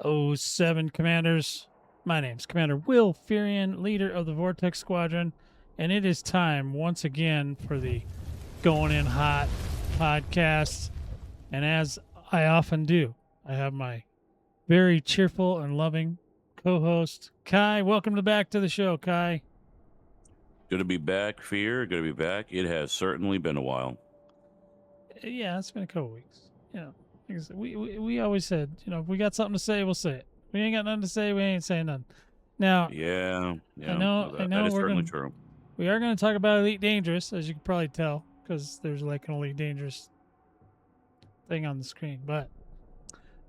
07 Commanders. My name's Commander Will Furian, leader of the Vortex Squadron, and it is time once again for the Going In Hot podcast. And as I often do, I have my very cheerful and loving co-host, Kai. Welcome back to the show, Kai. Good to be back, Fear. Good to be back. It has certainly been a while. Yeah, it's been a couple weeks. We always said, if we got something to say, we'll say it. We ain't got nothing to say, we ain't saying nothing. Now, Yeah, I know that is we're certainly gonna true. we are gonna talk about Elite Dangerous, as you can probably tell, because there's like an Elite Dangerous thing on the screen. But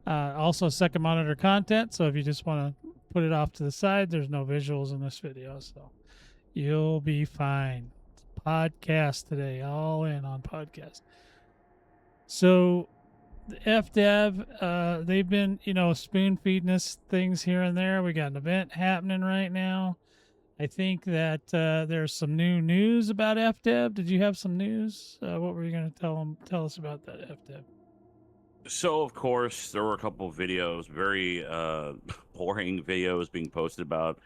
also second monitor content, so if you just want to put it off to the side, there's no visuals in this video, so you'll be fine. It's podcast today, all in on podcast. So the FDev, they've been, spoon feeding us things here and there. We got an event happening right now. I think that there's some new news about FDev. Did you have some news? What were you going to tell us about that FDev? So, of course, there were a couple of videos, very boring videos being posted about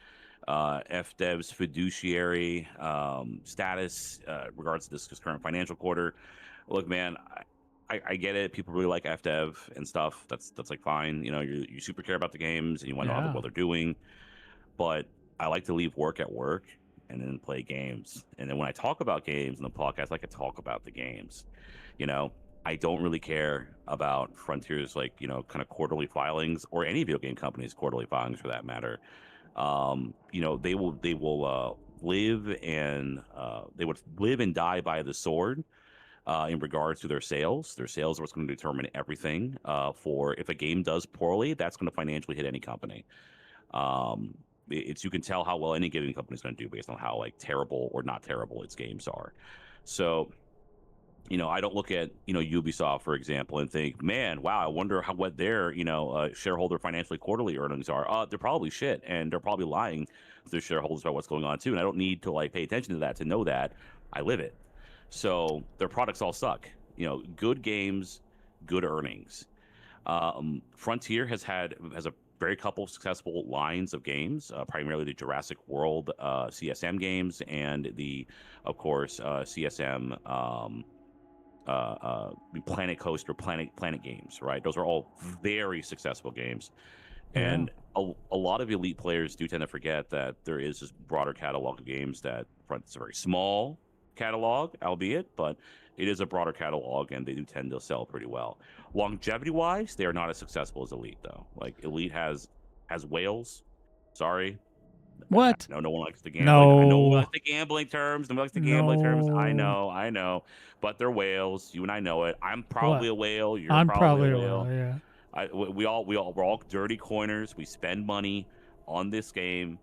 FDev's fiduciary status regards to this current financial quarter. Look, man, I get it. People really like FDev and stuff. That's like fine. You super care about the games and you want to know Yeah. what they're doing. But I like to leave work at work and then play games. And then when I talk about games in the podcast, I like to talk about the games. I don't really care about Frontier's kind of quarterly filings or any video game company's quarterly filings for that matter. They will live and they would live and die by the sword. In regards to their sales are what's going to determine everything. For if a game does poorly, that's going to financially hit any company. You can tell how well any given company is going to do based on how terrible or not terrible its games are. So, I don't look at Ubisoft, for example, and think, man, wow, I wonder what their shareholder financially quarterly earnings are. They're probably shit, and they're probably lying to their shareholders about what's going on too. And I don't need to pay attention to that to know that. I live it. So their products all suck. Good games, good earnings. Frontier has a very couple of successful lines of games, primarily the Jurassic World CSM games and of course, CSM Planet Coaster, Planet games. Right, those are all very successful games, and a lot of elite players do tend to forget that there is this broader catalog of games that it's a very small catalog, albeit, but it is a broader catalog, and they do tend to sell pretty well. Longevity-wise, they are not as successful as Elite, though. Like Elite has whales. Sorry, What? no one likes the gambling. No. I know one likes the gambling terms. No one likes the gambling terms. I No. know. But they're whales. You and I know it. I'm probably What? a whale. You're I'm probably probably a a whale. whale, yeah. We're all dirty coiners. We spend money on this game.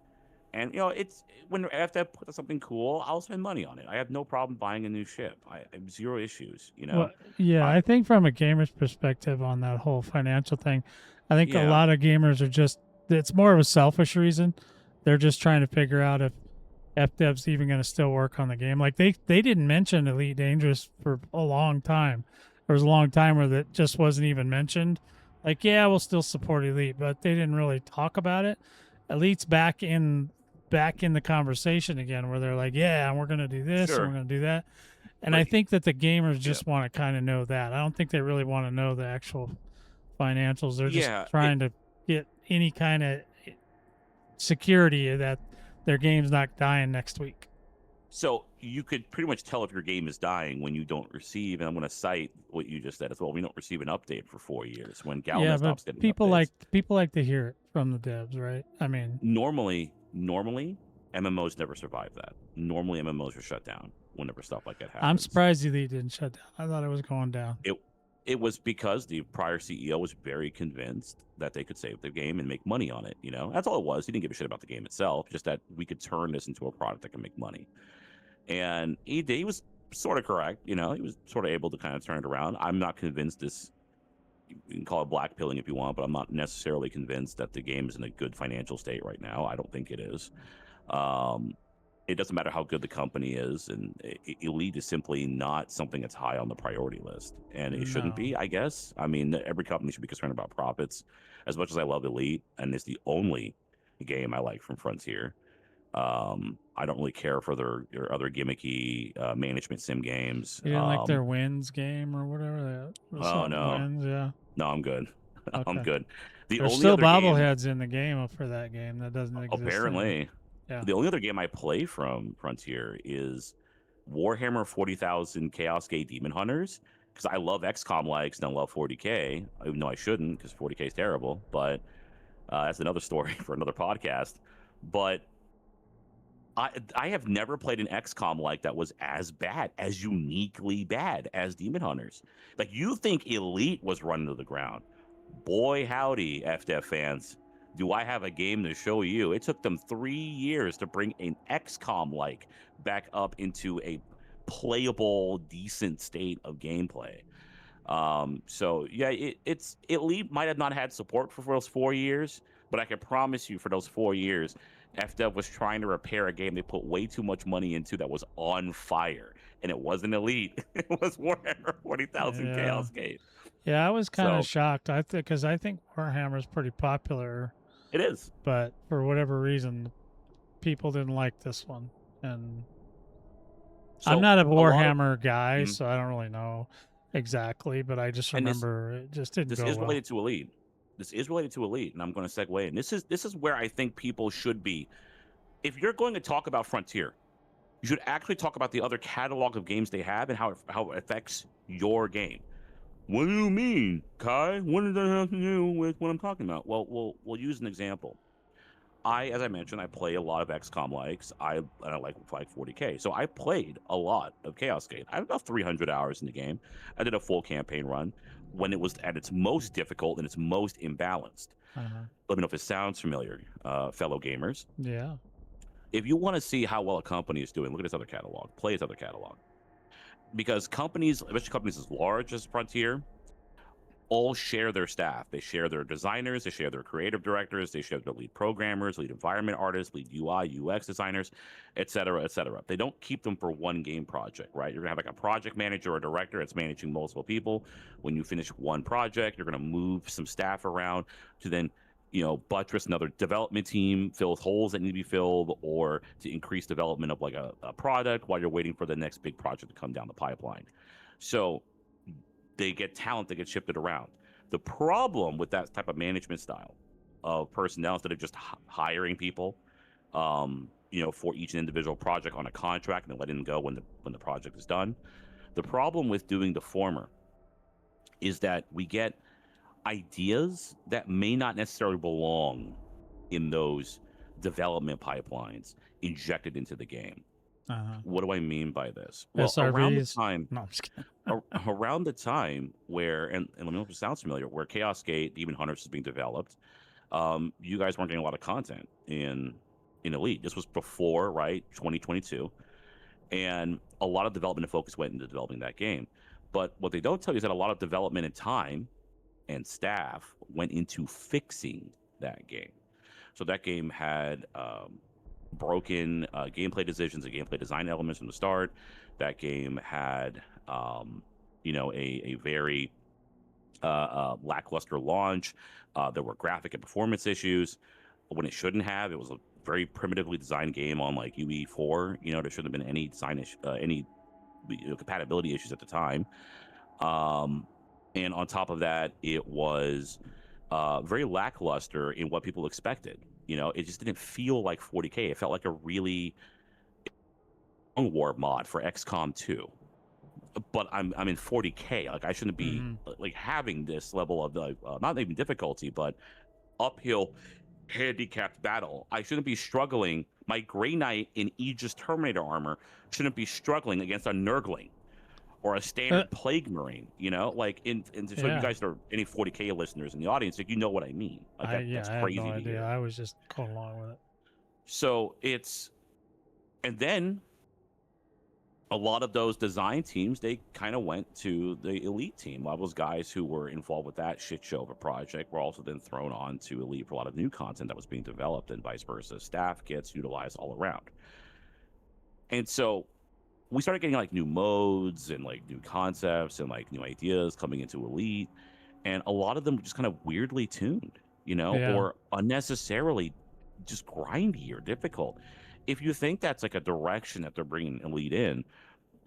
And it's when after I put something cool, I'll spend money on it. I have no problem buying a new ship. I have zero issues. Well, yeah, I I think from a gamer's perspective on that whole financial thing, I think a yeah, lot of gamers are it's more of a selfish reason. They're just trying to figure out if FDev's even going to still work on the game. Like they didn't mention Elite Dangerous for a long time. There was a long time where that just wasn't even mentioned. Like, yeah, we'll still support Elite, but they didn't really talk about it. Elite's back in the conversation again, where they're like, yeah, we're going to do this and sure. we're going to do that. And But I think that the gamers yeah, just want to kind of know that. I don't think they really want to know the actual financials. They're just trying to get any kind of security that their game's not dying next week. so you could pretty much tell if your game is dying when you don't receive, and I'm going to cite what you just said as well. We don't receive an update for 4 years. When Galnet Yeah, but stops getting people updates. like to hear it from the devs, right? I mean, Normally, MMOs never survive that. Normally, MMOs are shut down whenever stuff like that happens. I'm surprised Elite didn't shut down. I thought it was going down. It was because the prior CEO was very convinced that they could save the game and make money on it. That's all it was. He didn't give a shit about the game itself, just that we could turn this into a product that can make money. And he was sort of correct. He was sort of able to kind of turn it around. I'm not convinced this. You can call it blackpilling if you want, but I'm not necessarily convinced that the game is in a good financial state right now. I don't think it is. it doesn't matter how good the company is, and Elite is simply not something that's high on the priority list, and it shouldn't No. be, I guess. I mean, every company should be concerned about profits. As much as I love Elite, and it's the only game I like from Frontier, I don't really care for their other gimmicky management sim games. You didn't like their wins game or whatever? Oh Something no, wins, yeah. no, I'm good. I'm Okay. good. The There's only still other game, bobbleheads in the game for that game that doesn't exist anymore. apparently, Yeah. the only other game I play from Frontier is Warhammer 40,000 Chaos Gate Demon Hunters, because I love XCOM likes and I love 40K, even though I shouldn't because 40K is terrible. But that's another story for another podcast. But I have never played an XCOM like that was as bad, as uniquely bad as Demon Hunters. Like, you think Elite was run to the ground. Boy, howdy, FDF fans. Do I have a game to show you? It took them 3 years to bring an XCOM like back up into a playable, decent state of gameplay. So yeah, it's Elite might have not had support for those 4 years, but I can promise you, for those 4 years, FDev was trying to repair a game they put way too much money into that was on fire, and it wasn't Elite. It was Warhammer 40,000 Yeah. Chaos Gate. Yeah, I was kind of So shocked. Because I think Warhammer's pretty popular, it is. but for whatever reason, people didn't like this one. And I'm So not a a lot of, Warhammer guy, mhm. so I don't really know exactly, but I just And remember it just didn't this go is well. related to Elite. This is related to Elite, and I'm going to segue in. This is where I think people should be. If you're going to talk about Frontier, you should actually talk about the other catalog of games they have and how it affects your game. What do you mean, Kai? What does that have to do with what I'm talking about? Well, we'll use an example. As I mentioned, I play a lot of XCOM likes. And I like 40K. So I played a lot of Chaos Gate. I have about 300 hours in the game. I did a full campaign run when it was at its most difficult and its most imbalanced. Uh-huh. Let me know if it sounds familiar, fellow gamers. Yeah. If you want to see how well a company is doing, look at its other catalog. Play its other catalog. Because companies, especially companies as large as Frontier, all share their staff. They share their designers, they share their creative directors, they share their lead programmers, lead environment artists, lead UI, UX designers, et cetera, et cetera. They don't keep them for one game project, right? You're gonna have like a project manager or a director that's managing multiple people. When you finish one project, you're gonna move some staff around to then, buttress another development team, fill holes that need to be filled, or to increase development of like a product while you're waiting for the next big project to come down the pipeline. So they get talent that gets shifted around. The problem with that type of management style of personnel, instead of just hiring people, for each individual project on a contract and then letting them go when the project is done. The problem with doing the former is that we get ideas that may not necessarily belong in those development pipelines injected into the game. Uh-huh. What do I mean by this? Well, SRVs. No, I'm just kidding. around the time where, and let me know if it sounds familiar, where Chaos Gate Demon Hunters is being developed, you guys weren't getting a lot of content in Elite. This was before, right, 2022, and a lot of development and focus went into developing that game. But what they don't tell you is that a lot of development and time and staff went into fixing that game. So that game had broken gameplay decisions and gameplay design elements from the start. That game had, a very lackluster launch. There were graphic and performance issues when it shouldn't have. It was a very primitively designed game on like UE4. There shouldn't have been any any compatibility issues at the time. And on top of that, it was very lackluster in what people expected. It just didn't feel like 40K. It felt like a really war mod for XCOM 2. But I'm in 40K. Like, I shouldn't be like having this level of not even difficulty, but uphill handicapped battle. I shouldn't be struggling. My Grey Knight in Aegis Terminator armor shouldn't be struggling against a Nurgling or a standard Plague Marine. Like so you Yeah. guys are any 40K listeners in the audience, like, you know what I mean. Like that's I had crazy no to idea. hear. I was just going along with it. So and then a lot of those design teams, they kind of went to the Elite team. A lot of those guys who were involved with that shit show of a project were also then thrown on to Elite for a lot of new content that was being developed, and vice versa. Staff gets utilized all around. And so we started getting like new modes and like new concepts and like new ideas coming into Elite, and a lot of them just kind of weirdly tuned, Yeah. or unnecessarily just grindy or difficult. If you think that's like a direction that they're bringing Elite in,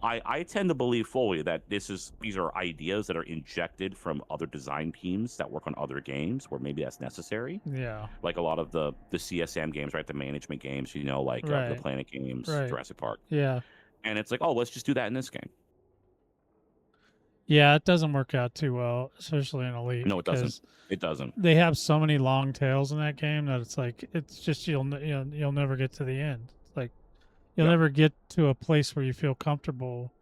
I tend to believe fully that these are ideas that are injected from other design teams that work on other games where maybe that's necessary. Yeah. Like a lot of the CSM games, right? The management games, like the Right. Planet games, Right. Jurassic Park. Yeah. And it's like, oh, let's just do that in this game. Yeah, it doesn't work out too well, especially in Elite, No, it doesn't. because It doesn't. they have so many long tails in that game that it's like it's just you'll never get to the end. It's like you'll Yeah. never get to a place where you feel comfortable.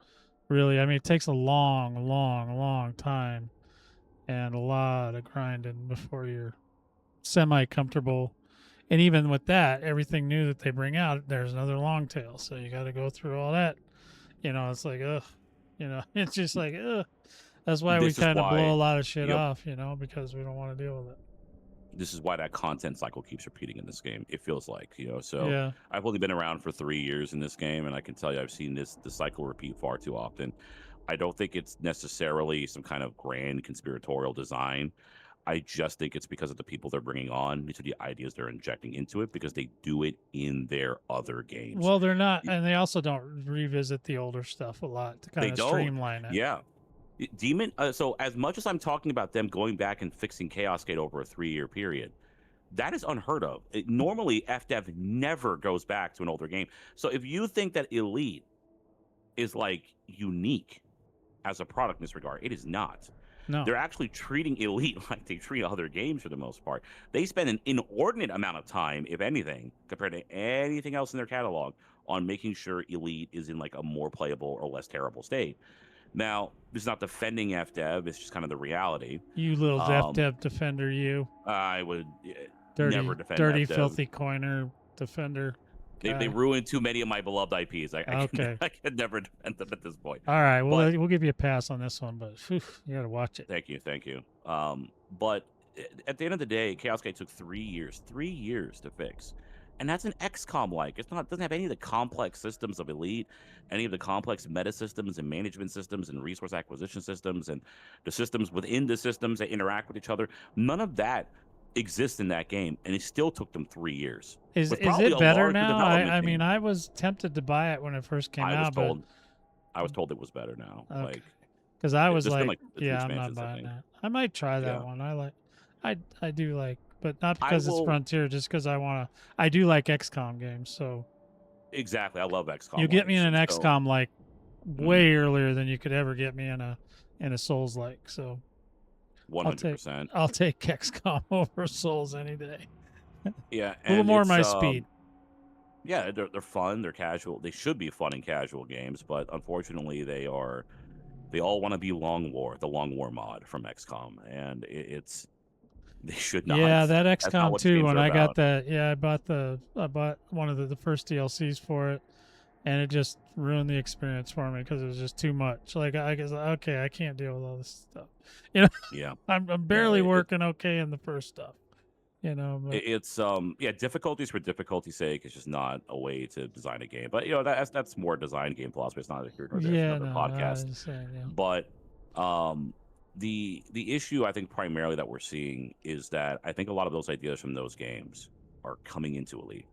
Really, I mean, it takes a long, long, long time and a lot of grinding before you're semi comfortable. And even with that, everything new that they bring out, there's another long tail, so you got to go through all that. It's like ugh, it's just like ugh. That's why we This is kind of blow why, a lot of shit yep, off, because we don't want to deal with it. this is why that content cycle keeps repeating in this game. It feels like, so Yeah. I've only been around for 3 years in this game, and I can tell you I've seen the cycle repeat far too often. I don't think it's necessarily some kind of grand conspiratorial design. I just think it's because of the people they're bringing on, to the ideas they're injecting into it, because they do it in their other games. Well, they're not, and they also don't revisit the older stuff a lot to kind They of don't. streamline it. Yeah. Demon. So as much as I'm talking about them going back and fixing Chaos Gate over a 3-year period, that is unheard of. Normally, FDev never goes back to an older game. So if you think that Elite is like unique as a product in this regard, it is not. No. They're actually treating Elite like they treat other games for the most part. They spend an inordinate amount of time, if anything, compared to anything else in their catalog, on making sure Elite is in like a more playable or less terrible state. Now, this is not defending FDev; it's just kind of the reality. You little Um, FDev defender, you I would dirty, never defend dirty, FDev. filthy coiner defender. They ruined too many of my beloved IPs. Okay. I could never defend them at this point. All right, But we'll give you a pass on this one, but whew, you got to watch it. thank you. But at the end of the day, Chaos Gate took 3 years to fix. And that's an XCOM like. It doesn't have any of the complex systems of Elite, any of the complex meta systems and management systems and resource acquisition systems and the systems within the systems that interact with each other. None of that exists in that game, and it still took them 3 years. Is probably it a better larger now? development I team. mean, I was tempted to buy it when it first came I was out, told it was better now. but Like, because I was there's been, like, like, two yeah, I'm not expansions, I buying think. that. I might try that Yeah. one. I do like, but not I because it's will Frontier, just because I do like XCOM games. So exactly. I love XCOM. you get me in an likes, so XCOM like way earlier than you could ever get me in a Souls like. So 100%. I'll take XCOM over Souls any day. Yeah, A little and more my it's, speed. yeah, they're fun, they're casual. They should be fun and casual games, but unfortunately they all want to be the Long War mod from XCOM, and they should not. Yeah, that That's not XCOM what 2 games when are I got about. that. Yeah, I bought one of the first DLCs for it, and it just ruined the experience for me because it was just too much. Like I guess okay, I can't deal with all this stuff. Yeah, I'm barely working okay in the first stuff. But it's difficulties for difficulty's sake. It's just not a way to design a game. But that's more design game philosophy. It's not here nor there. It's yeah, another no, I podcast. understand. Yeah. But the issue I think primarily that we're seeing is that I think a lot of those ideas from those games are coming into Elite,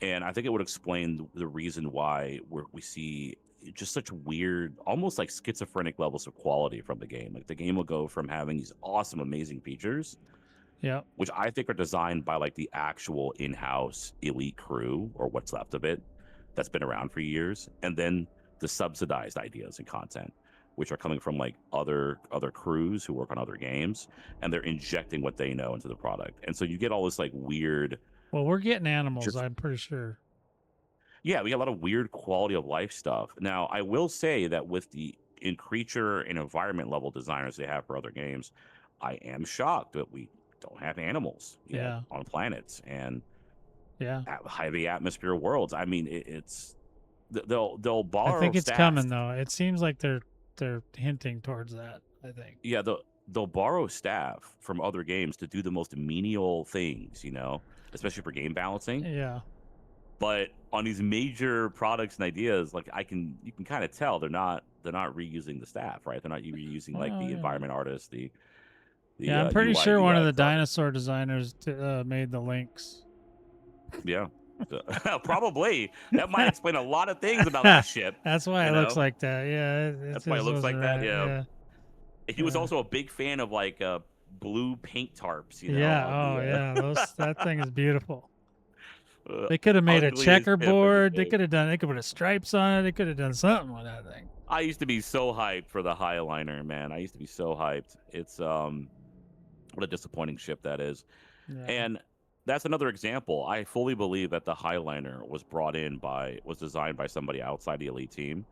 and I think it would explain the reason why we see just such weird, almost like schizophrenic levels of quality from the game. Like the game will go from having these awesome, amazing features, Yeah. which I think are designed by like the actual in-house Elite crew or what's left of it that's been around for years, and then the subsidized ideas and content, which are coming from like other crews who work on other games, and they're injecting what they know into the product, and so you get all this like weird. Well, we're getting animals. I'm pretty sure. Yeah, we got a lot of weird quality of life stuff. Now, I will say that with the in creature and environment level designers they have for other games, I am shocked that we don't have animals yet on planets and heavy atmosphere worlds. I mean, it's they'll borrow. I think it's staff. coming though. It seems like they're hinting towards that. I think. Yeah, they'll borrow staff from other games to do the most menial things, especially for game balancing. Yeah. But on these major products and ideas, like you can kind of tell they're not reusing the staff, right? They're not reusing like Oh the yeah. environment artists, the Yeah, I'm pretty UI sure one of the UX artists. dinosaur designers made the links. Yeah. So, probably that might explain a lot of things about that ship. That's why You it looks know, like that. Yeah, it that's why it just looks like wasn't that. right. Yeah. Yeah, He was yeah, also a big fan of like blue paint tarps. You know, yeah. on Oh the yeah, that thing is beautiful. uh, They could have made a ugliest ship in the checkerboard. game. They could put a stripes on it. They could have done something with that thing. I used to be so hyped for the Highliner, man. I used to be so hyped. It's what a disappointing ship that is. Yeah. And that's another example. I fully believe that the Highliner was designed by somebody outside the elite team,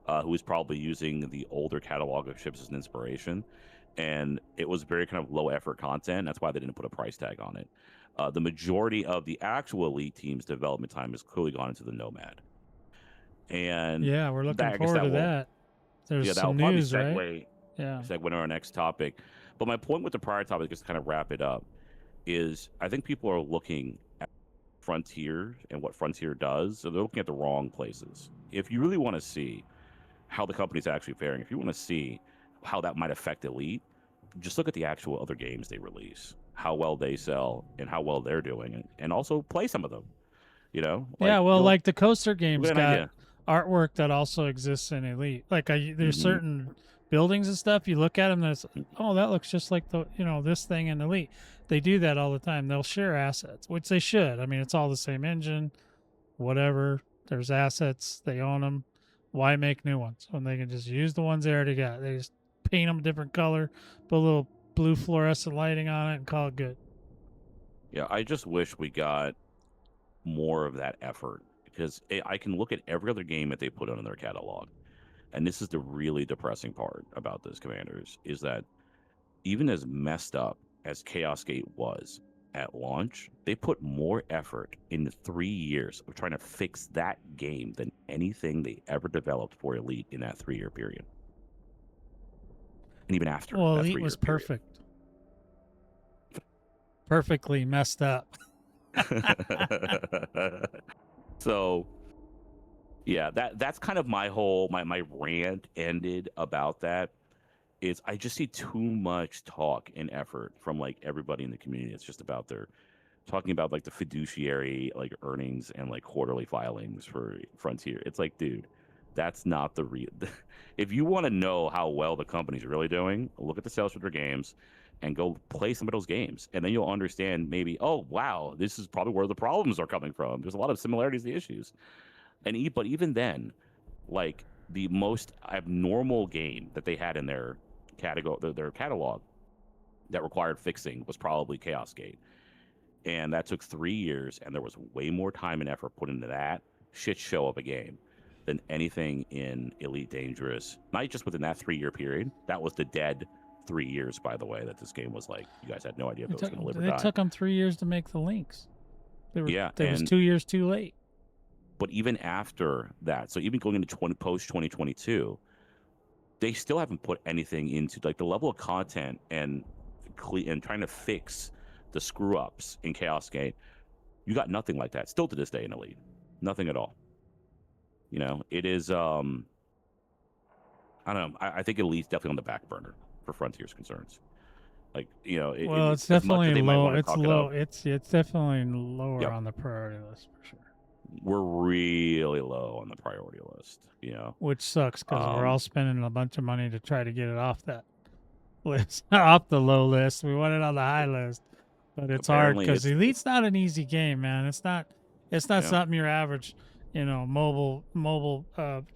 who was probably using the older catalog of ships as an inspiration. And it was very kind of low effort content. That's why they didn't put a price tag on it. The majority of the actual elite team's development time has clearly gone into the Nomad. And Yeah, we're looking that, I guess forward that to will, that. There's yeah, that will some probably news, right? Yeah. segue into our next topic. But my point with the prior topic, just to kind of wrap it up, is I think people are looking at Frontier and what Frontier does, so they're looking at the wrong places. If you really want to see how the company's actually faring, if you want to see how that might affect Elite, just look at the actual other games they release, how well they sell, and how well they're doing, and also play some of them. You know, Yeah, like well, you'll like the coaster get games an got idea. artwork that also exists in Elite. Like there's Hmm. certain buildings and stuff. You look at them, there's oh, that looks just like this thing in Elite. They do that all the time. They'll share assets, which they should. I mean, it's all the same engine, whatever. There's assets. They own them. Why make new ones when they can just use the ones they already got? They just paint them a different color, put a little blue fluorescent lighting on it, and call it good. Yeah, I just wish we got more of that effort because I can look at every other game that they put out in their catalog, and this is the really depressing part about this, Commanders, is that even as messed up as Chaos Gate was at launch, they put more effort in the 3 years of trying to fix that game than anything they ever developed for Elite in that 3 year period. And even after Well, that Elite 3 year was perfect, perfectly messed up. period. So yeah, that's kind of my rant ended about that. Is I just see too much talk and effort from like everybody in the community. It's just about their talking about like the fiduciary like earnings and like quarterly filings for Frontier. It's like, dude, that's not the real. If you want to know how well the company's really doing, look at the sales for their games and go play some of those games. And then you'll understand maybe, oh, wow, this is probably where the problems are coming from. There's a lot of similarities to issues. But even then, like the most abnormal game that they had in their catalog that required fixing was probably Chaos Gate. And that took 3 years, and there was way more time and effort put into that shit show of a game than anything in Elite Dangerous. Not just within that 3 year period. That was the dead 3 years, by the way, that this game was like, you guys had no idea if it was going to live or It die. took them 3 years to make the links. Yeah, They was 2 years too late. but even after that, so even going into post 2022, they still haven't put anything into like the level of content and trying to fix the screw ups in Chaos Gate. You got nothing like that still to this day in Elite. Nothing at all. You know, it is I don't know. I think Elite's definitely on the back burner for Frontier's concerns. Like, you know, Well, it's as much as definitely they might low. want to It's talk it low. up, It's definitely lower yep, on the priority list for sure. we're really low on the priority list, you know. Which sucks because we're all Um spending a bunch of money to try to get it off that list, off the low list. We want it on the high list, but it's hard apparently because it's Elite's not an easy game, man. It's not. It's not yeah. something your average, mobile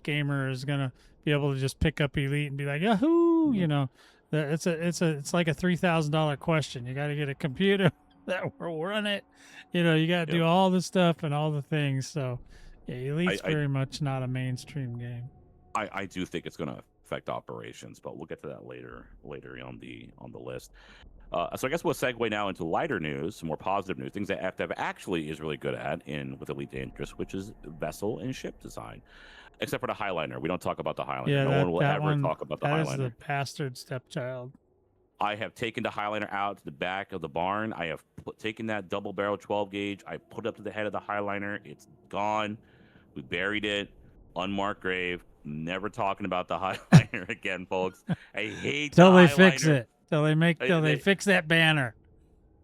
gamer is gonna be able to just pick up Elite and be like, Yahoo! Yeah. It's like a $3,000 question. You got to get a computer that will run it. You got to Yep. do all the stuff and all the things. So, yeah, Elite's I very much not a mainstream game. I do think it's going to affect operations, but we'll get to that later on the list. So I guess we'll segue now into lighter news, some more positive news, things that FDev actually is really good at with Elite Dangerous, which is vessel and ship design. Except for the Highliner, we don't talk about the Highliner. Yeah, No one will that ever one talk about the that is the Highliner. bastard stepchild. I have taken the Highliner out to the back of the barn. I have taken that double barrel 12 gauge. I put it up to the head of the Highliner. It's gone. We buried it. Unmarked grave. Never talking about the Highliner again, folks. I hate the Till they fix Highliner. it. Till they fix that banner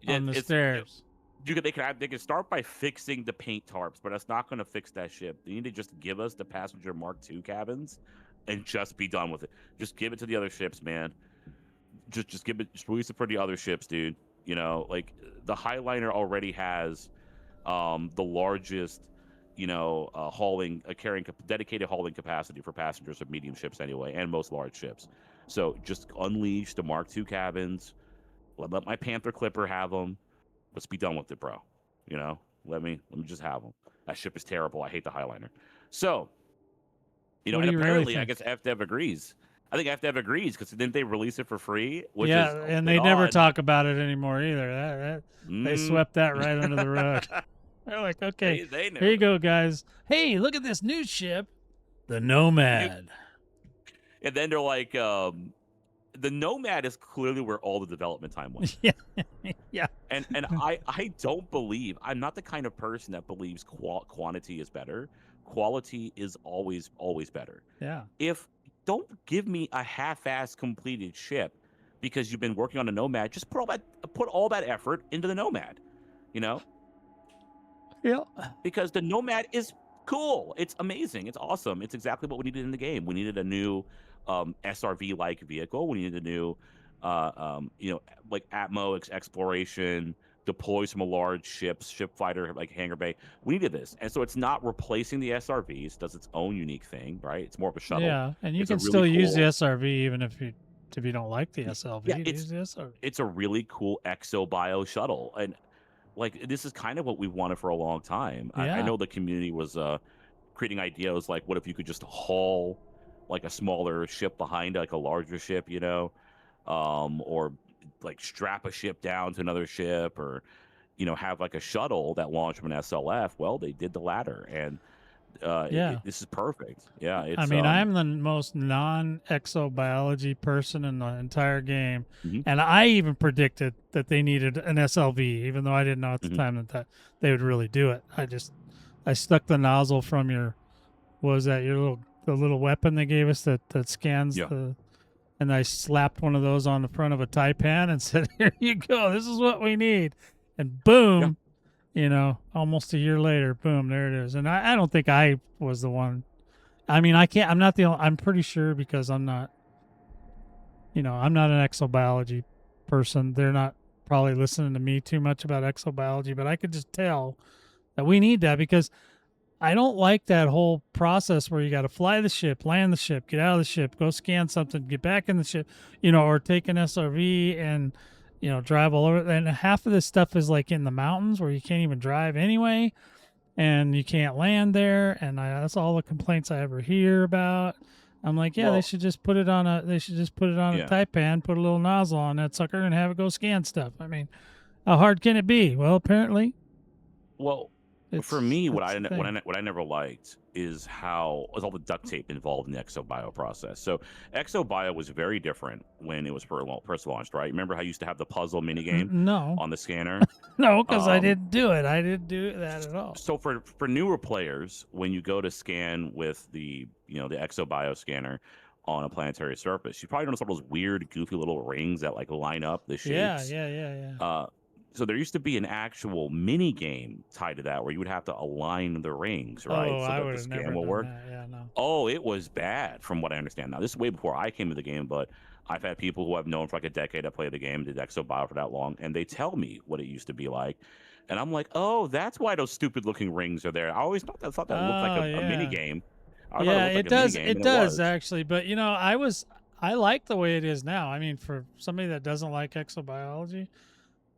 on the It's stairs. they can start by fixing the paint tarps, but that's not going to fix that ship. They need to just give us the passenger Mark II cabins and just be done with it. Just give it to the other ships, man. Just release it for the other ships, dude. You know, like the Highliner already has the largest, dedicated hauling capacity for passengers of medium ships anyway, and most large ships. So just unleash the Mark II cabins. Let my Panther Clipper have them. Let's be done with it, bro. You know, let me just have them. That ship is terrible. I hate the Highliner. So, What and do you really apparently, I think? guess FDev agrees. I think FDev agrees because didn't they release it for free? Which Yeah, is a and bit they never odd. talk about it anymore either. They Mm. swept that right under the rug. They're like, okay, they here you never. go, guys. Hey, look at this new ship, the You, Nomad. and then they're like, the Nomad is clearly where all the development time went. Yeah, yeah, And I don't believe, I'm not the kind of person that believes quantity is better. Quality is always better. yeah. If Don't give me a half-ass completed ship because you've been working on a Nomad. Just put all that effort into the Nomad, you know, Yeah. because the Nomad is cool. It's amazing. It's awesome. It's exactly what we needed in the game. We needed a new SRV-like vehicle. We needed a new, like Atmo exploration, deploy some large ships, ship fighter, like hangar bay. We needed this. And so it's not replacing the SRVs. It does its own unique thing, right? It's more of a shuttle. Yeah, and you It's a can really still use the cool, SRV even if you don't like the SLV. yeah, Use the SRV. it's a really cool exo-bio shuttle. And like, this is kind of what we wanted for a long time. I Yeah, know the community was creating ideas like, what if you could just haul like a smaller ship behind like a larger ship, or like strap a ship down to another ship, or have like a shuttle that launched from an SLF. Well, they did the latter, and yeah. this is perfect. Yeah, I it's mean, I'm the most non-exobiology person in the entire game, mhm, and I even predicted that they needed an SLV, even though I didn't know at the mhm. time that they would really do it. I stuck the nozzle from what was that, the little weapon they gave us that scans Yeah, the, and I slapped one of those on the front of a Taipan and said, "Here you go. This is what we need," and yeah. boom. Almost a year later, boom, there it is. And I don't think I was the one. I mean, I can't. I'm not the. I'm pretty sure because I'm not. I'm not an exobiology person. They're not probably listening to me too much about exobiology, but I could just tell that we need that because I don't like that whole process where you got to fly the ship, land the ship, get out of the ship, go scan something, get back in the ship, or take an SRV and drive all over. And half of this stuff is like in the mountains where you can't even drive anyway, and you can't land there. And that's all the complaints I ever hear about. I'm like, yeah, Well, they should just put it on a yeah. Taipan, put a little nozzle on that sucker, and have it go scan stuff. I mean, how hard can it be? Well, apparently, Well, for it's me, that's the thing. what I never liked is all the duct tape involved in the exobio process. So exobio was very different when it was first launched, right? Remember how I used to have the puzzle mini game No, on the scanner? no, because I Um, didn't do it. I didn't do that at all. so for newer players, when you go to scan with the exobio scanner on a planetary surface, you probably notice all those weird, goofy little rings that like line up the Yeah, shapes. yeah, yeah, yeah. So there used to be an actual mini game tied to that where you would have to align the rings, right, Oh, so I that would the have scan never will done work. that. Yeah, no. Oh, it was bad from what I understand. Now, this is way before I came to the game, but I've had people who I've known for like a decade that play the game, did Exobio for that long, and they tell me what it used to be like. And I'm like, oh, that's why those stupid looking rings are there. I always thought that looked like Oh, a mini yeah. game. I thought it Yeah, looked like it a mini does. game, It and it does was. actually. But I like the way it is now. I mean, for somebody that doesn't like exobiology,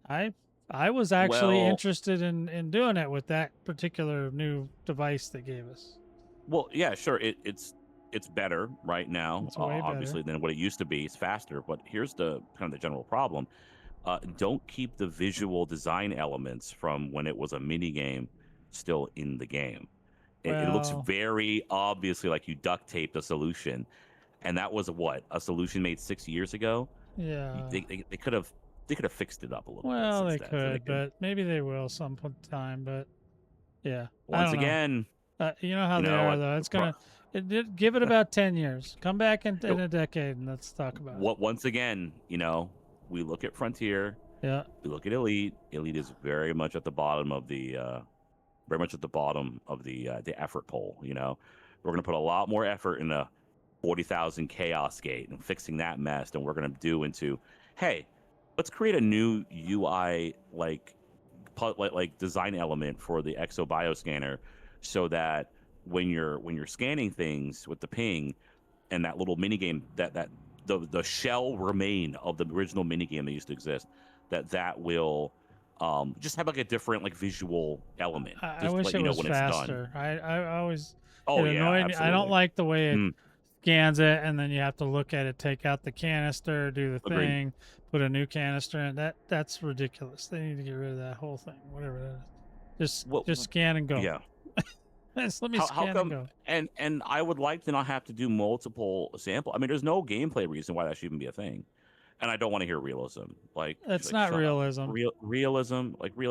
I I was actually Well, interested in doing it with that particular new device they gave us. yeah, sure. It's better right now, It's way better. obviously, than what it used to be. It's faster, but here's the kind of the general problem. Don't keep the visual design elements from when it was a mini game still in the game. It looks Well, very obviously like you duct taped a solution, and that was a solution made 6 years ago. Yeah. They could have fixed it up a little bit Well, since they then, so they could, could but maybe they will time. But yeah, I once don't know. again, You know how they are, like though. Give it about 10 years. Come back in a decade and let's talk about it. what once again, we look at Frontier, Yeah. we look at Elite. Elite is very much at the bottom of the the effort poll. We're gonna put a lot more effort in a 40,000 chaos gate and fixing that mess than we're gonna do into, hey, let's create a new UI like design element for the Exo Bioscanner, so that when you're scanning things with the ping and that little mini game that the shell remain of the original mini game that used to exist, that will just have like a different like visual element, I just to wish let it you know was when it's done. faster. I always, it Oh yeah, annoyed me. I don't absolutely. like the way it Mm, scans it and then you have to look at it, take out the canister, do the agreed. thing, put a new canister in. That's ridiculous. They need to get rid of that whole thing, whatever that is. Well, Just scan and go. yeah. Just let me How scan and come? go. And I would like to not have to do multiple sample. I mean, there's no gameplay reason why that should even be a thing. And I don't want to hear realism. That's Like not shut up. realism. Realism,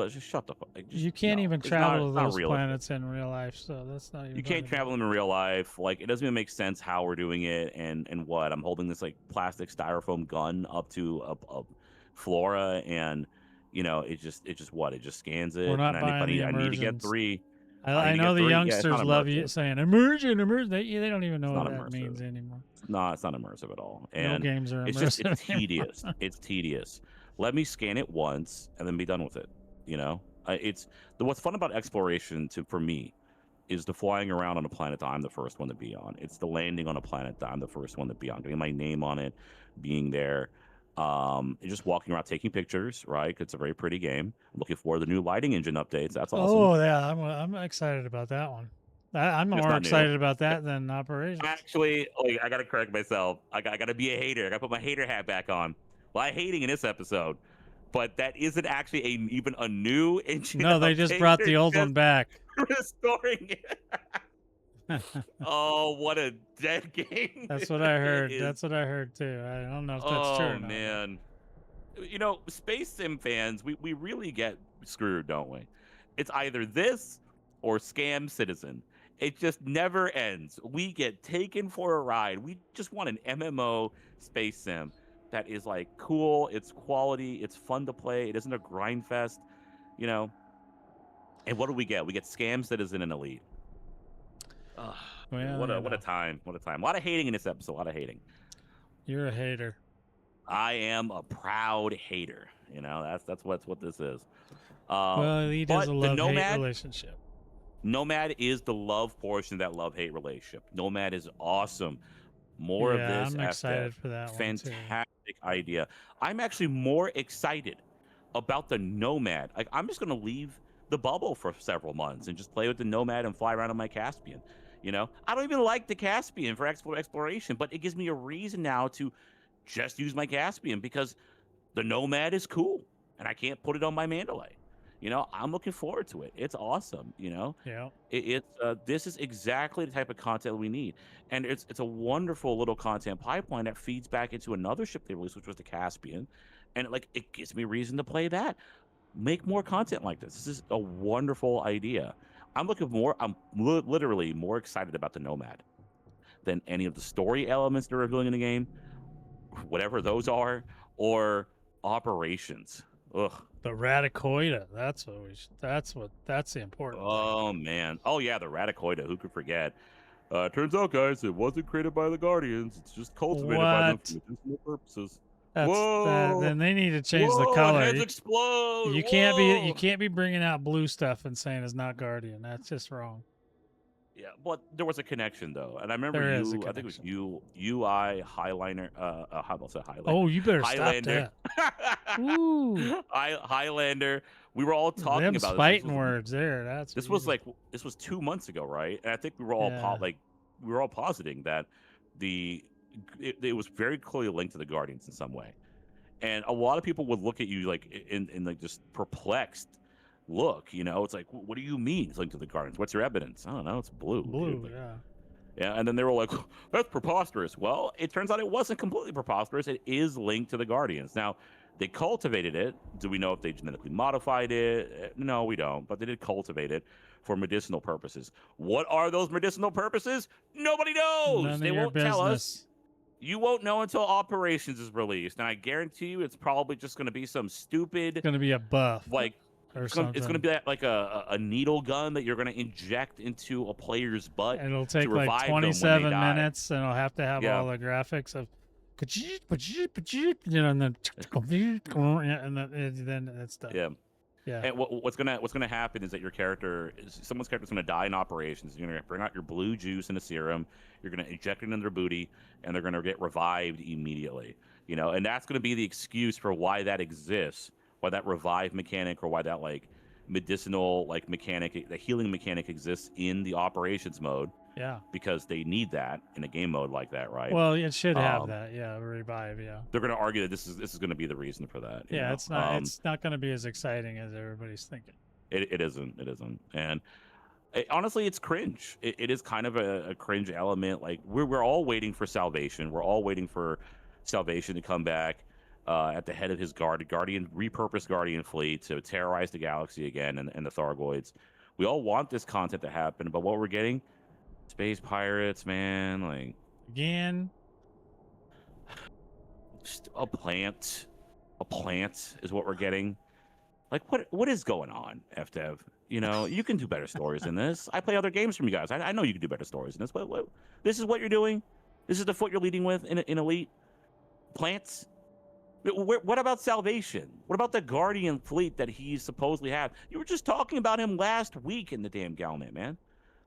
just shut the fuck. Like, just You can't no. even It's not. travel to It's not those realistic. planets in real life, so that's not even You going can't to be. travel them in real life. Like, it doesn't even make sense how we're doing it. And what I'm holding this like plastic styrofoam gun up to a flora, and it just scans We're it. And not buying the I need to get immersions. 3. I need I to know get the 3. Yeah, it's not youngsters love you immersive. saying immersion, immersion. They don't even know It's what not that means immersive. anymore. No, it's not immersive at all. No And games are it's immersive anymore. tedious. It's tedious. Let me scan it once and then be done with it. It's what's fun about exploration for me is the flying around on a planet that I'm the first one to be on. It's the landing on a planet that I'm the first one to be on, getting my name on it, being there, and just walking around, taking pictures. Right? It's a very pretty game. I'm looking forward to the new lighting engine updates. That's awesome. Oh yeah, I'm excited about that one. I'm It's more not new. excited about that than operations. Actually, like, I gotta correct myself. I gotta be a hater. I gotta put my hater hat back on. Well, I'm hating in this episode, but that isn't actually even a new engine No, they just update. brought They're the old one just back. restoring it. Oh, what a dead game That's what I it heard. is. That's what I heard too. I don't know if that's true Oh or not. man, space sim fans, we really get screwed, don't we? It's either this or Scam Citizen. It just never ends. We get taken for a ride. We just want an MMO space sim that is like cool, it's quality, it's fun to play, it isn't a grind fest, you know. And what do we get? We get Scam Citizen and Elite. Ugh, Well, what a time. What a time. A lot of hating in this episode, a lot of hating. you're a hater. I am a proud hater. That's what this is. Well, Elite is But a the love-hate relationship. Nomad is the love portion of that love-hate relationship. Nomad is awesome. More of Yeah, this, I'm FDev. excited for that one too. Fantastic idea. I'm actually more excited about the Nomad. Like, I'm just gonna leave the bubble for several months and just play with the Nomad and fly around on my Caspian. I don't even like the Caspian for exploration, but it gives me a reason now to just use my Caspian because the Nomad is cool and I can't put it on my Mandalay. I'm looking forward to it. It's awesome. Yeah. This is exactly the type of content we need, and it's a wonderful little content pipeline that feeds back into another ship they released, which was the Caspian, and it gives me reason to play that. Make more content like this. This is a wonderful idea. I'm literally more excited about the Nomad than any of the story elements they're revealing in the game, whatever those are, or operations. Ugh. The Radicoida. That's what that's the important thing. Oh man. Oh yeah, the Radicoida. Who could forget? Turns out, guys, it wasn't created by the Guardians. It's just cultivated by them for What? medicinal purposes. That's that. Whoa! Then they need to change the Whoa! color. Heads explode! You Whoa! can't be bringing out blue stuff and saying it's not Guardian. That's just wrong. Yeah, but there was a connection though, and I remember There is a I think it was connection. UI Highliner. How about say Highlander? Oh, you better Highlander. stop that. Ooh, Highlander. We were all talking them about this. fighting words there. That's This weird. was this was 2 months ago, right? And I think we were all Yeah. we were all positing that it was very clearly linked to the Guardians in some way, and a lot of people would look at you like in like just perplexed look. It's like, what do you mean it's linked to the Guardians? What's your evidence? I don't know. It's blue. Blue, Dude. yeah. Yeah, and then they were like, "That's preposterous." Well, it turns out it wasn't completely preposterous. It is linked to the Guardians. Now, they cultivated it. Do we know if they genetically modified it? No, we don't. But they did cultivate it for medicinal purposes. What are those medicinal purposes? Nobody knows. None of They your won't tell us. business. You won't know until Operations is released, and I guarantee you, it's probably just going to be some It's stupid, gonna be a buff like or it's going to something. be like a needle gun that you're going to inject into a player's butt. And it'll take to like revive them when they 27 die. minutes, and it'll have to have Yeah. all the graphics of, you know, and then and then it's done. Yeah. Yeah. And what's gonna happen is that someone's character's gonna die in Operations. You're gonna bring out your blue juice in a serum. You're gonna inject it in their booty, and they're gonna get revived immediately. You know, and that's gonna be the excuse for why that exists, why that revive mechanic, or why that like medicinal like mechanic, the healing mechanic exists in the Operations mode, Yeah. because they need that in a game mode like that, right? Well, it should have Um, that. Yeah, revive. Yeah. They're gonna argue that this is gonna be the reason for that. you Yeah. know? It's not. It's not going to be as exciting as everybody's thinking. It isn't. It isn't. And honestly, it's cringe. It is kind of a cringe element. Like we're all waiting for Salvation. We're all waiting for Salvation to come back at the head of his repurposed Guardian fleet to terrorize the galaxy again and the Thargoids. We all want this content to happen, but what we're getting, space pirates, man, like Again. just a plant. A plant is what we're getting. Like what is going on, FDev? You know, you can do better stories than this. I play other games from you guys. I know you can do better stories than this. What this is what you're doing? This is the foot you're leading with in Elite? Plants? What about Salvation? What about the Guardian fleet that he supposedly had? You were just talking about him last week in the damn Galnet, man.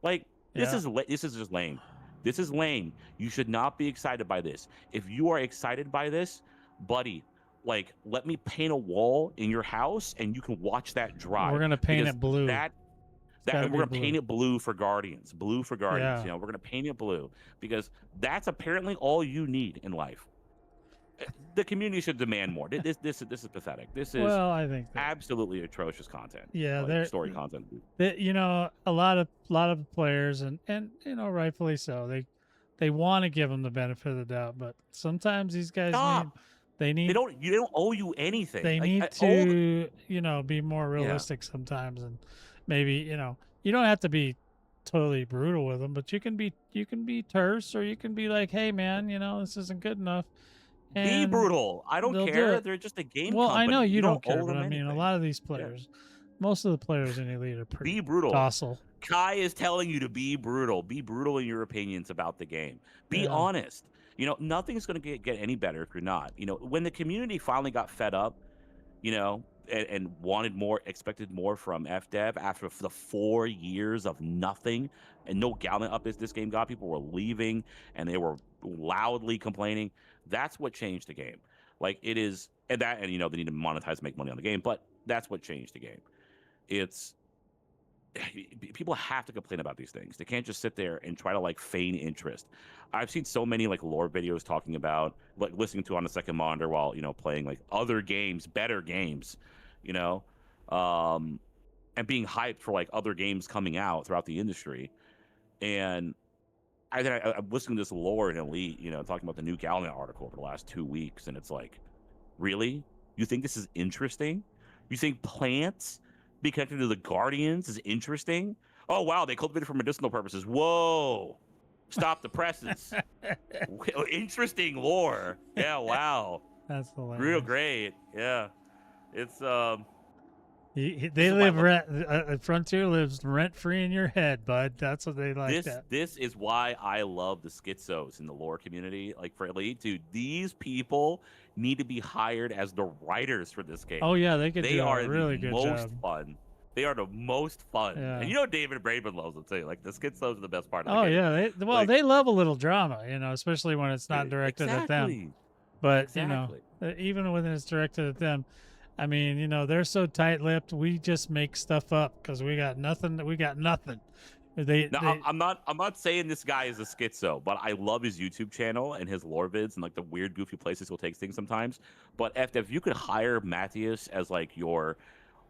Like this Yeah. is just lame. This is lame. You should not be excited by this. If you are excited by this, buddy, like let me paint a wall in your house and you can watch that dry. We're gonna paint because it blue. That gotta and we're be gonna blue. paint it blue for Guardians. Blue for Guardians. Yeah. You know, we're gonna paint it blue because that's apparently all you need in life. The community should demand more. This is pathetic. This is Well, I think that, absolutely atrocious content. yeah, like they're story content. you know, a lot of players, and you know, rightfully so. They want to give them the benefit of the doubt, but sometimes these guys Stop. they They don't owe you anything. they Like, need all to, you know, be more realistic sometimes, and maybe, you know, you don't have to be totally brutal with them, but you can be terse, or you can be like, hey man, you know, this isn't good enough. be And brutal. I don't they'll do care. it. They're just a game Well, company. I know you don't care, owe but them I mean, a anything. lot of these players, most of the players in Elite are pretty Be brutal. docile. Kai is telling you to be brutal. Be brutal in your opinions about the game. Be Yeah. honest. You know, nothing's going to get any better if you're not. You know, when the community finally got fed up, you know, and wanted more, expected more from FDev after the 4 years of nothing and no Gallant up as this game got, people were leaving and they were loudly complaining. That's what changed the game. Like it is, and you know, they need to monetize, make money on the game, but that's what changed the game. It's people have to complain about these things. They can't just sit there and try to like feign interest. I've seen so many like lore videos talking about like listening to on a second monitor while, you know, playing like other games, better games, you know, and being hyped for like other games coming out throughout the industry. And I'm listening to this lore in Elite, you know, talking about the new Galnet article over the last 2 weeks, and it's like, really? You think this is interesting? You think plants be connected to the Guardians is interesting? Oh wow, they cultivate it for medicinal purposes. Whoa! Stop the presses. Interesting lore. Yeah, wow. That's hilarious. Real great. Yeah, it's They live Frontier lives rent free in your head, bud. That's what they like. This is why I love the schizos in the lore community. Like for Elite, dude, these people need to be hired as the writers for this game. Oh yeah, they They are a really the good most job. fun. They are the most fun. Yeah. And you know David Braben loves them too. Like the schizos are the best part of the Oh game. yeah, Like- they love a little drama, you know, especially when it's not directed at them. Exactly. But you Exactly. know, even when it's directed at them, I mean, you know, they're so tight-lipped. We just make stuff up because we got nothing. We got nothing. Now, I'm not saying this guy is a schizo, but I love his YouTube channel and his lore vids and like the weird, goofy places he'll take things sometimes. But if you could hire Matthias as like your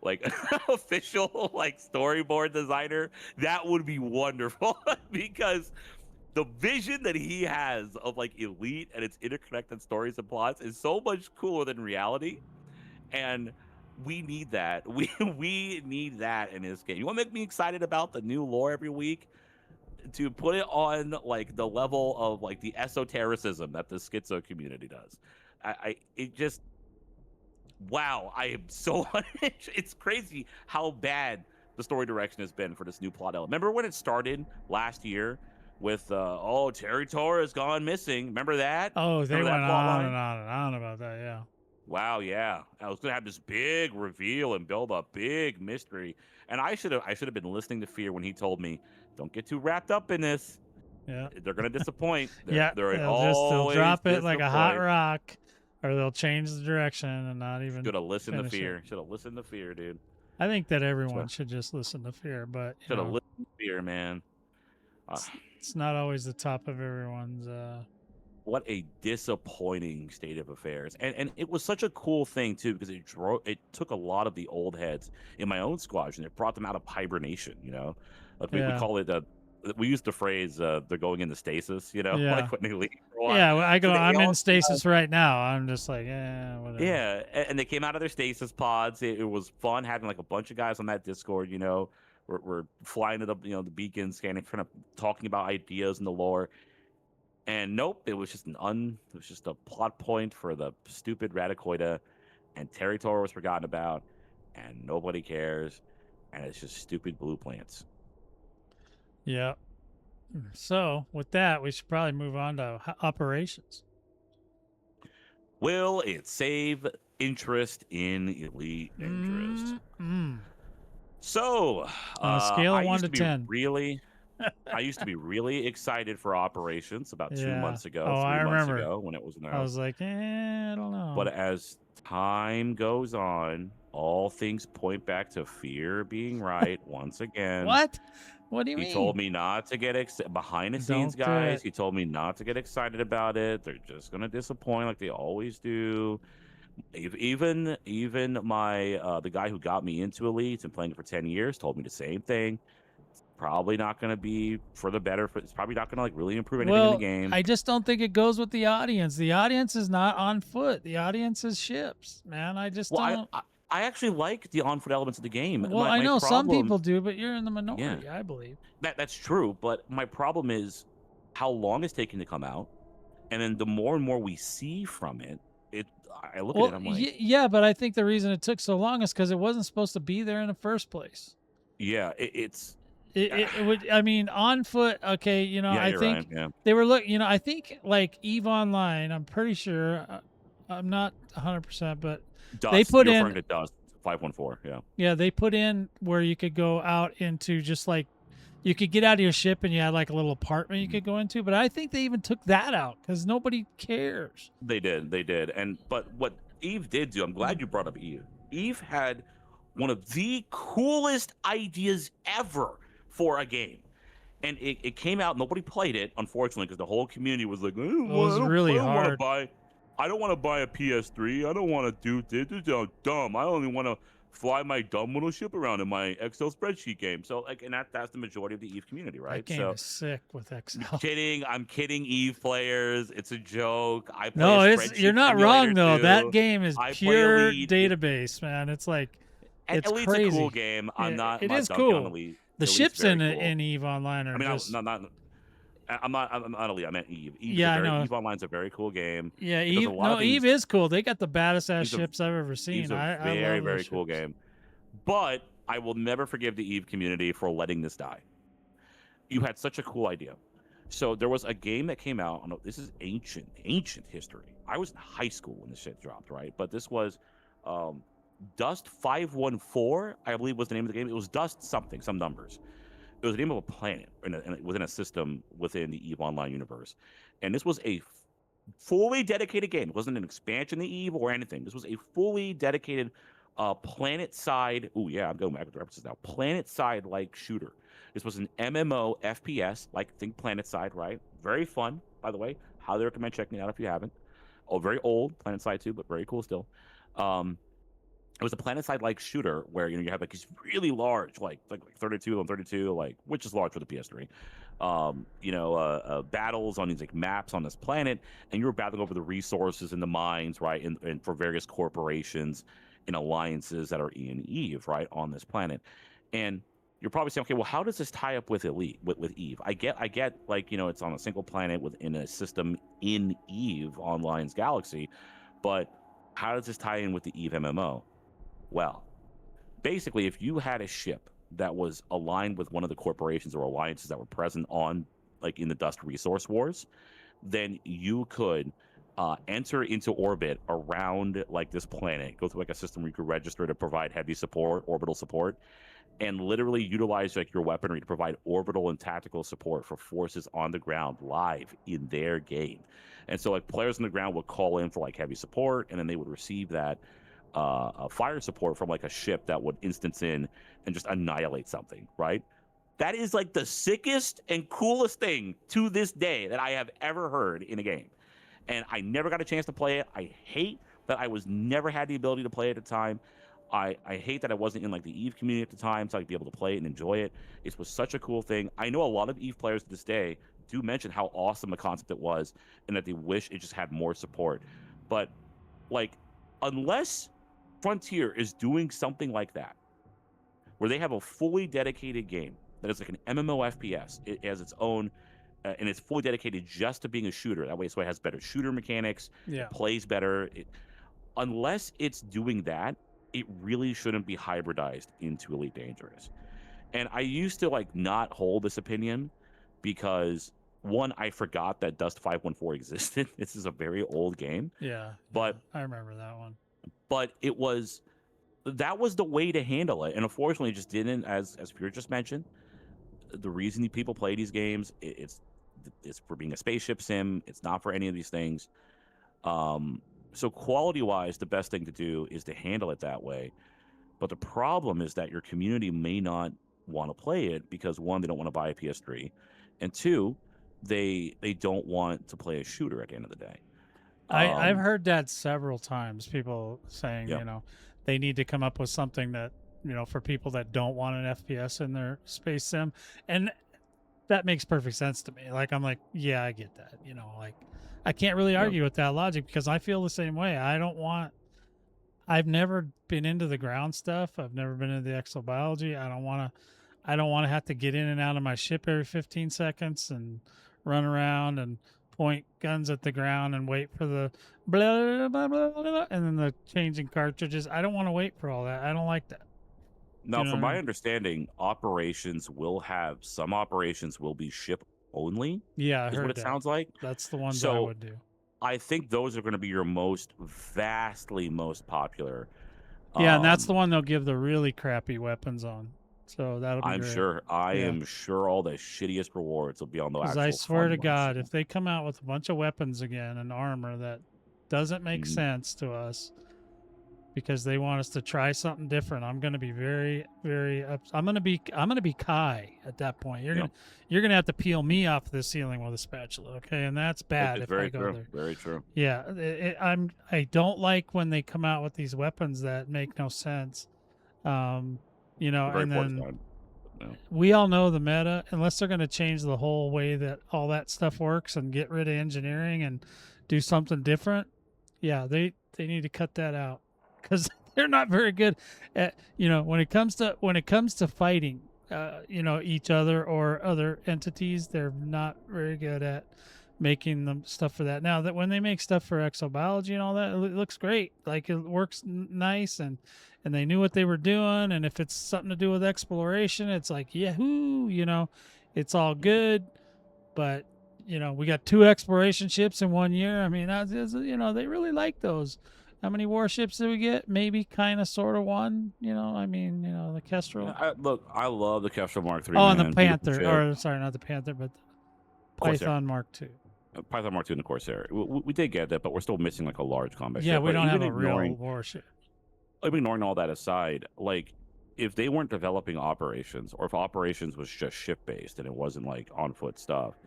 like official like storyboard designer, that would be wonderful because the vision that he has of like Elite and its interconnected stories and plots is so much cooler than reality. And we need that. We need that in this game. You want to make me excited about the new lore every week? To put it on like the level of like the esotericism that the schizo community does. It just wow, I am so it's crazy how bad the story direction has been for this new plot element. Remember when it started last year with oh, Terry Torres gone missing? Remember that? Oh, they Remember that went plot on line? and on and on about that. Yeah. Wow, yeah. I was gonna have this big reveal and build a big mystery. And I should have been listening to Fear when he told me, don't get too wrapped up in this. Yeah. They're gonna disappoint. Yeah. They're They'll always drop it like a hot disappoint. rock, or they'll change the direction and not even Should have listened to finish it. Fear. Should have listened to Fear, dude. I think that everyone should just listen to Fear, but Should have listened to Fear, man. it's not always the top of everyone's. What a disappointing state of affairs, and it was such a cool thing too, because it took a lot of the old heads in my own squadron. It brought them out of hibernation. Like we call it. We used the phrase they're going into stasis. Yeah. Like when they leave for a while. Yeah, well, So I'm in stasis right now. I'm just like, whatever. Yeah, and they came out of their stasis pods. It was fun having like a bunch of guys on that Discord. We're flying to the the beacon, scanning, kind of talking about ideas and the lore. And nope, it was just a plot point for the stupid Radicoida, and Territory was forgotten about, and nobody cares, and it's just stupid blue plants. Yeah. So with that, we should probably move on to operations. Will it save interest in Elite Dangerous? So, on a scale of 1 to 10, I used to be really excited for operations about 2 months ago, 3 I months remember. ago when it was announced. I was like, I don't know. But as time goes on, all things point back to Fear being right once again. What? What do you mean? He told me not to get behind the scenes, guys. He told me not to get excited about it. They're just gonna disappoint like they always do. Even my the guy who got me into Elite and playing it for 10 years told me the same thing. It's probably not going to be for the better. It's probably not going to like really improve anything in the game. I just don't think it goes with the audience. The audience is not on foot. The audience is ships, man. I just don't. I actually like the on-foot elements of the game. Well, I know some people do, but you're in the minority, I believe. That's true, but my problem is how long it's taking to come out, and then the more and more we see from it, I look at it, I'm like... Yeah, but I think the reason it took so long is because it wasn't supposed to be there in the first place. Yeah, it would... I mean, on foot, okay, I think they were... I think, like, EVE Online, I'm pretty sure... I'm not 100%, but... Dust, they put in to Dust 514, yeah. Yeah, they put in where you could go out into just like you could get out of your ship and you had like a little apartment you could go into, but I think they even took that out because nobody cares. They did, but what EVE did do, I'm glad you brought up EVE. EVE had one of the coolest ideas ever for a game. And it came out, nobody played it, unfortunately, because the whole community was like, I don't want to buy a PS3. I don't want to do this. This is dumb. I only want to fly my dumb little ship around in my Excel spreadsheet game. So, like, and that's the majority of the EVE community, right? That game is sick with Excel. I'm kidding, EVE players. It's a joke. I play no, a spreadsheet you're not wrong though. Too. That game is pure database, man. It's like it's Elite's crazy. A cool game. I'm not. It is cool. The Elite's ships in EVE Online are. I'm not Elite. I meant EVE. I know. EVE Online's a very cool game. Yeah, EVE is cool. They got the baddest ass ships I've ever seen. It's a very cool game. But I will never forgive the EVE community for letting this die. You had such a cool idea. So there was a game that came out. This is ancient history. I was in high school when this shit dropped, right? But this was Dust 514, I believe was the name of the game. It was Dust something, some numbers. It was the name of a planet within a system within the EVE Online universe. And this was a fully dedicated game. It wasn't an expansion to EVE or anything. This was a fully dedicated planet-side... Oh, yeah, I'm going back with the references now. Planet-side like shooter. This was an MMO FPS, like think Planet-side, right? Very fun, by the way. Highly recommend checking it out if you haven't. Oh, very old, Planet-side too, but very cool still. It was a planet-side-like shooter where you have like these really large, like 32 on 32, like which is large for the PS3, battles on these like maps on this planet, and you were battling over the resources and the mines, right? And for various corporations and alliances that are in Eve, right, on this planet. And you're probably saying, okay, well, how does this tie up with Elite, with Eve? I get, like, it's on a single planet within a system in Eve Online's galaxy, but how does this tie in with the Eve MMO? Well, basically, if you had a ship that was aligned with one of the corporations or alliances that were present on, like, in the Dust Resource Wars, then you could enter into orbit around like this planet, go through like a system where you could register to provide heavy support, orbital support, and literally utilize like your weaponry to provide orbital and tactical support for forces on the ground live in their game. And so like players on the ground would call in for like heavy support, and then they would receive that fire support from like a ship that would instance in and just annihilate something, right? That is like the sickest and coolest thing to this day that I have ever heard in a game. And I never got a chance to play it. I hate that I was never had the ability to play it at the time. I hate that I wasn't in like the Eve community at the time, so I'd be able to play it and enjoy it. It was such a cool thing. I know a lot of Eve players to this day do mention how awesome a concept it was and that they wish it just had more support. But like, unless Frontier is doing something like that, where they have a fully dedicated game that is like an MMO FPS, it has its own, and it's fully dedicated just to being a shooter. That way, so it has better shooter mechanics, Yeah. plays better. Unless it's doing that, it really shouldn't be hybridized into Elite Dangerous. And I used to like not hold this opinion because, one, I forgot that Dust 514 existed. This is a very old game. Yeah. But I remember that one. But that was the way to handle it. And unfortunately, it just didn't, as Pure just mentioned. The reason people play these games, it's for being a spaceship sim. It's not for any of these things. So quality-wise, the best thing to do is to handle it that way. But the problem is that your community may not want to play it because, one, they don't want to buy a PS3, and two, they don't want to play a shooter at the end of the day. I've heard that several times. People saying, Yeah. they need to come up with something that, for people that don't want an FPS in their space sim, and that makes perfect sense to me. Like, I'm like, yeah, I get that. Like, I can't really Yeah. argue with that logic because I feel the same way. I've never been into the ground stuff. I've never been into the exobiology. I don't want to have to get in and out of my ship every 15 seconds and run around and point guns at the ground and wait for the blah, blah, blah, blah, blah, and then the changing cartridges. I don't want to wait for all that. I don't like that. Now, know from what I my mean? understanding, some operations will be ship only, Yeah, I is what heard it that. sounds like. That's the ones I So would do. I think those are going to be your vastly most popular. Yeah, and that's the Um, one they'll give the really crappy weapons on. So that'll be great. I Yeah. am sure all the shittiest rewards will be on the Because I actual swear fun to ones. God, if they come out with a bunch of weapons again and armor that doesn't make Mhm. sense to us because they want us to try something different, I'm going to be very, very. I'm going to be Kai at that point. Yeah, You're gonna have to peel me off the ceiling with a spatula, okay? And that's bad it's if I very go true. there. Very true. Yeah, I don't like when they come out with these weapons that make no sense. Um, They're very and then fortified. No. we all know the meta. Unless they're going to change the whole way that all that stuff works and get rid of engineering and do something different, yeah, they need to cut that out because they're not very good at when it comes to fighting each other or other entities. They're not very good at making them stuff for that. Now that when they make stuff for exobiology and all that, it looks great. Like, it works nice, and they knew what they were doing. And if it's something to do with exploration, it's like, yahoo, it's all good. But we got 2 exploration ships in 1 year. I mean, they really like those. How many warships did we get? Maybe, kind of, sort of one. I mean, the Kestrel. Look, I love the Kestrel Mark III, Oh, and the man. Beautiful Panther, ship. or sorry, not the Panther, but the Corsair. Python Mark II. Python Mark II and the Corsair. We did get that, but we're still missing like a large combat Yeah, ship. we But don't have even a real warship. ignoring all that aside, like, if they weren't developing operations, or if operations was just ship based and it wasn't like on foot stuff,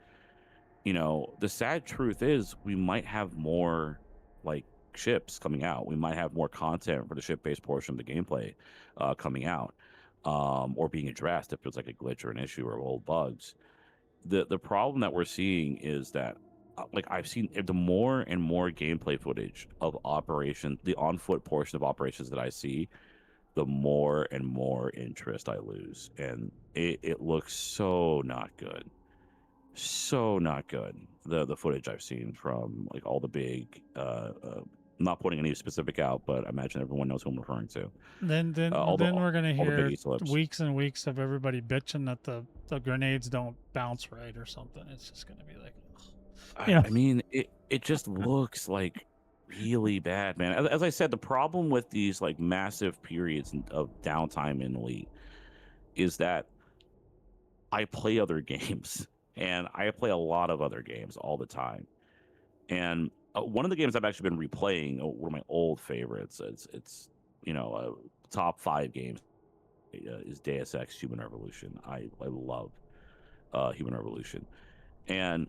the sad truth is we might have more like ships coming out. We might have more content for the ship based portion of the gameplay coming out, or being addressed if there's like a glitch or an issue or old bugs. the problem that we're seeing is that like I've seen the more and more gameplay footage of operation, the on foot portion of operations that I see, the more and more interest I lose, and it looks so not good, so not good. The footage I've seen from like all the big, not putting any specific out, but I imagine everyone knows who I'm referring to. Then All the we're gonna all the big hear e-slips. weeks and weeks of everybody bitching that the grenades don't bounce right or something. It's just gonna be like, you know, I mean, it just looks like really bad, man. As I said, the problem with these like massive periods of downtime in Elite is that I play other games, and I play a lot of other games all the time. And one of the games I've actually been replaying, one of my old favorites, it's top 5 games, is Deus Ex Human Revolution. I love Human Revolution. And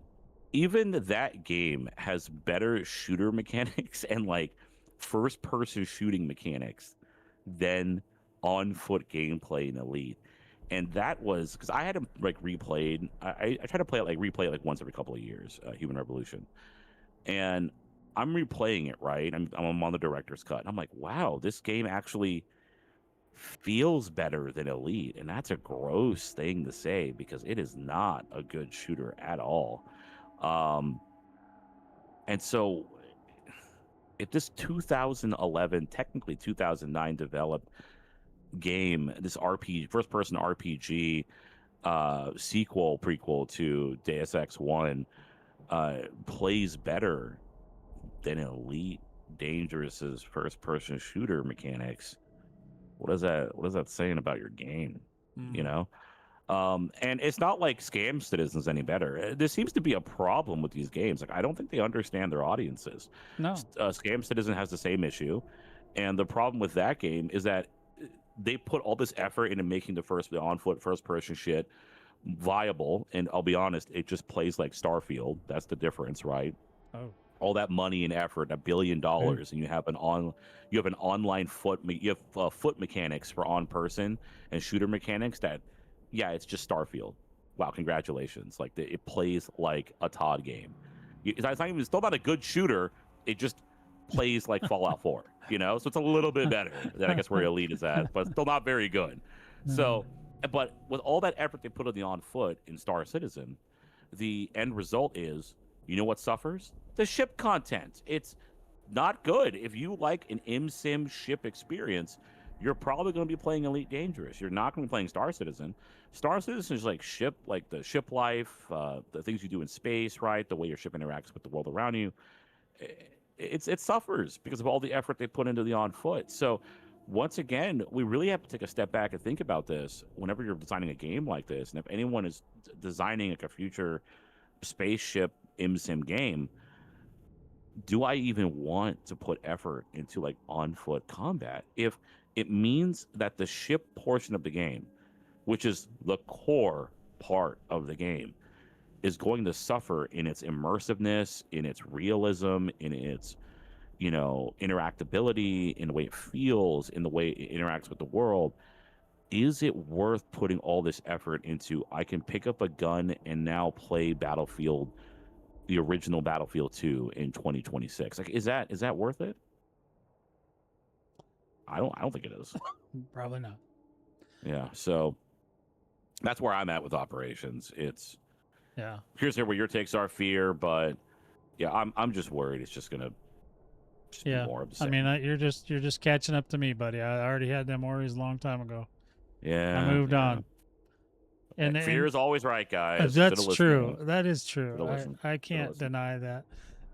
even that game has better shooter mechanics and like first person shooting mechanics than on foot gameplay in Elite. And that was because I had to like replayed. I try to replay it like once every couple of years, Human Revolution. And I'm replaying it, right? I'm on the director's cut. And I'm like, wow, this game actually feels better than Elite. And that's a gross thing to say because it is not a good shooter at all. Um, and so if this 2011, technically 2009 developed game, this RPG, first person RPG sequel, prequel to Deus Ex 1, plays better than Elite Dangerous's first person shooter mechanics, what is that saying about your game? You know? And it's not like Scam Citizens any better. There seems to be a problem with these games. Like I don't think they understand their audiences. no. Scam Citizen has the same issue, and the problem with that game is that they put all this effort into making the on foot first person shit viable. And I'll be honest, it just plays like Starfield. That's the difference, right? Oh. All that money and effort, $1 billion, and you have an online foot mechanics for on person and shooter mechanics that, yeah, it's just Starfield. Wow, congratulations! Like it plays like a Todd game. It's not even, still not a good shooter. It just plays like Fallout 4. So it's a little bit better than I guess where Elite is at, but still not very good. So, but with all that effort they put on the on foot in Star Citizen, the end result is, you know what suffers? The ship content. It's not good. If you like an sim ship experience, you're probably going to be playing Elite Dangerous. You're not going to be playing Star Citizen. Star Citizen is like the ship life, the things you do in space, right? The way your ship interacts with the world around you. It suffers because of all the effort they put into the on foot. So once again, we really have to take a step back and think about this whenever you're designing a game like this. And if anyone is designing like a future spaceship sim game, do I even want to put effort into like on foot combat if it means that the ship portion of the game, which is the core part of the game, is going to suffer in its immersiveness, in its realism, in its interactability, in the way it feels, in the way it interacts with the world? Is it worth putting all this effort into? I can pick up a gun and now play Battlefield, the original Battlefield 2 in 2026. Like, is that worth it? I don't think it is. Probably not. Yeah. So that's where I'm at with operations. It's Yeah. here's where your takes are, fear, but yeah, I'm just worried it's just gonna be more of the I same. mean, you're just catching up to me, buddy. I already had them worries a long time ago. Yeah. I moved on. And fear is always right, guys. That's true. That is true. I can't listen. deny that.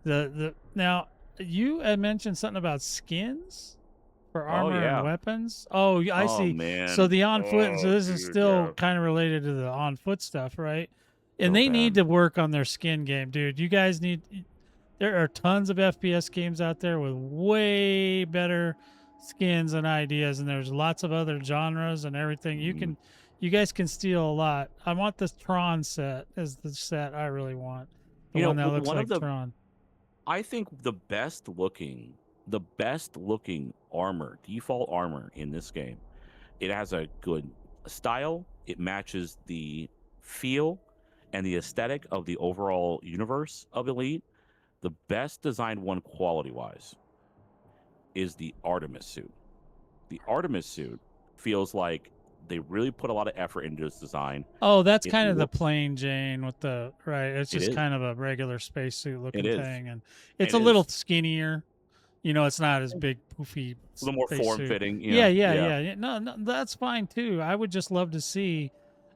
The now you had mentioned something about skins for armor and weapons. Oh, I see. Man. So the on foot. So this is still kind of related to the on foot stuff, right? And they need to work on their skin game, dude. You guys need. There are tons of FPS games out there with way better skins and ideas, and there's lots of other genres and everything. You guys can steal a lot. I want this Tron set as the set I really want. The one that looks like Tron. I think the best looking armor, default armor in this game, it has a good style. It matches the feel. and the aesthetic of the overall universe of Elite, the best designed one quality wise is the Artemis suit. The Artemis suit feels like they really put a lot of effort into its design. Oh, that's It kind of the looks, plain Jane with the right. It's it just is, kind of a regular spacesuit it looking is, thing, and it's it a little is skinnier. It's not as big, poofy a little more form spacesuit. fitting. Yeah, yeah, Yeah. yeah, yeah. No, no, that's fine too. I would just love to see.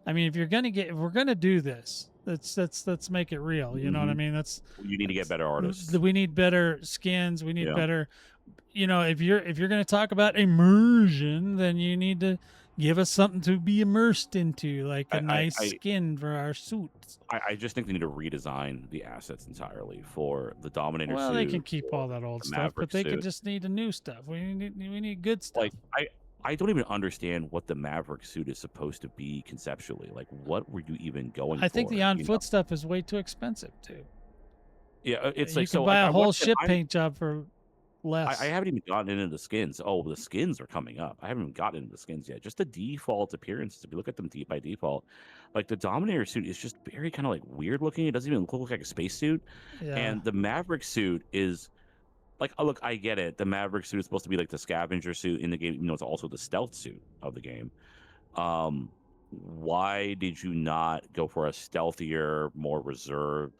I mean, if we're gonna do this, let's make it real. You know what I Hmm. mean? You need to get That's better artists. we need better skins. We need Yeah. better. If you're gonna talk about immersion, then you need to give us something to be immersed into, like a I, I, nice I skin for our suits. I just think they need to redesign the assets entirely for the Dominator Well, they can suit, keep for all that old the stuff, but Maverick they could suit. just need a new stuff. We need good stuff. Like I don't even understand what the Maverick suit is supposed to be conceptually. Like, what were you even going I think for? the on foot stuff is way too expensive too. Yeah, it's You like can so. buy Like, a I whole once again, ship paint job for I less. haven't even gotten into the skins. Oh, the skins are coming up. I haven't even gotten into the skins yet. Just the default appearances. If you look at them by default, like the Dominator suit is just very kind of like weird looking. It doesn't even look like a spacesuit, Yeah. and the Maverick suit is like, oh, look, I get it. The Maverick suit is supposed to be like the scavenger suit in the game. It's also the stealth suit of the game. Um, why did you not go for a stealthier, more reserved,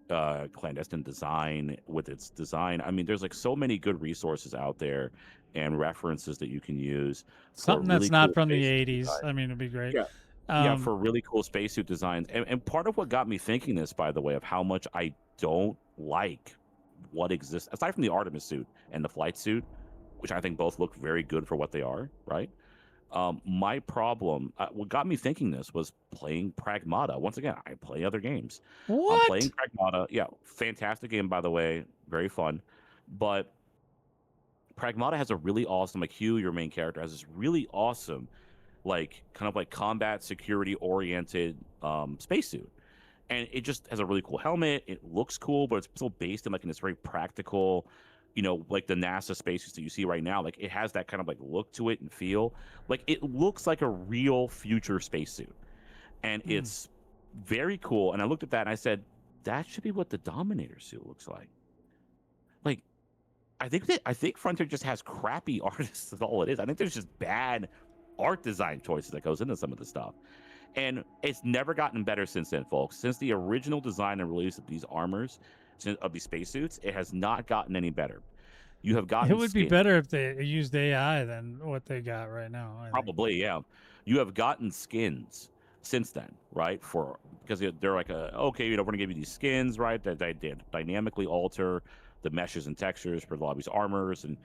clandestine design with its design? I mean, there's like so many good resources out there and references that you can use for Something that's really not cool from the spacesuit 80s. design. I mean, it'd be great. Yeah, yeah, Um, for really cool spacesuit designs. And part of what got me thinking this, by the way, of how much I don't like what exists aside from the Artemis suit and the flight suit, which I think both look very good for what they are, right? My problem, what got me thinking this was playing Pragmata. Once again, I play other games. I'm playing what? Pragmata. Yeah, fantastic game, by the way. Very fun. But Pragmata has a really awesome, like Hugh, your main character, has this really awesome, like kind of like combat security oriented spacesuit. And it just has a really cool helmet. It looks cool, but it's still based in like in this very practical, like the NASA spacesuits that you see right now. Like it has that kind of like look to it and feel. Like it looks like a real future spacesuit, and Hmm. it's very cool. And I looked at that and I said, that should be what the Dominator suit looks like. Like I think Frontier just has crappy artists. Is all it is. I think there's just bad art design choices that goes into some of the stuff. And it's never gotten better since then, folks. Since the original design and release of these armors, of these spacesuits, it has not gotten any better. You have It gotten would be skins, better if they used AI than what they got right now, I think. probably, yeah. You have gotten skins since then, right? Because they're like, okay, we're going to give you these skins, right? That dynamically alter the meshes and textures for a lot of these armors, and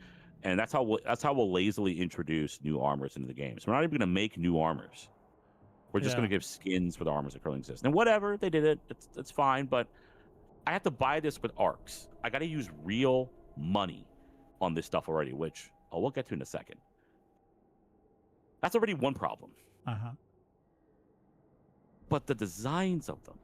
that's how we'll lazily introduce new armors into the game. So we're not even going to make new armors. We're just going Yeah. to give skins for the armors that currently exist. And whatever, they did it. It's fine. But I have to buy this with ARCs. I got to use real money on this stuff already, which we'll get to in a second. That's already one problem. Uh-huh. But the designs of them.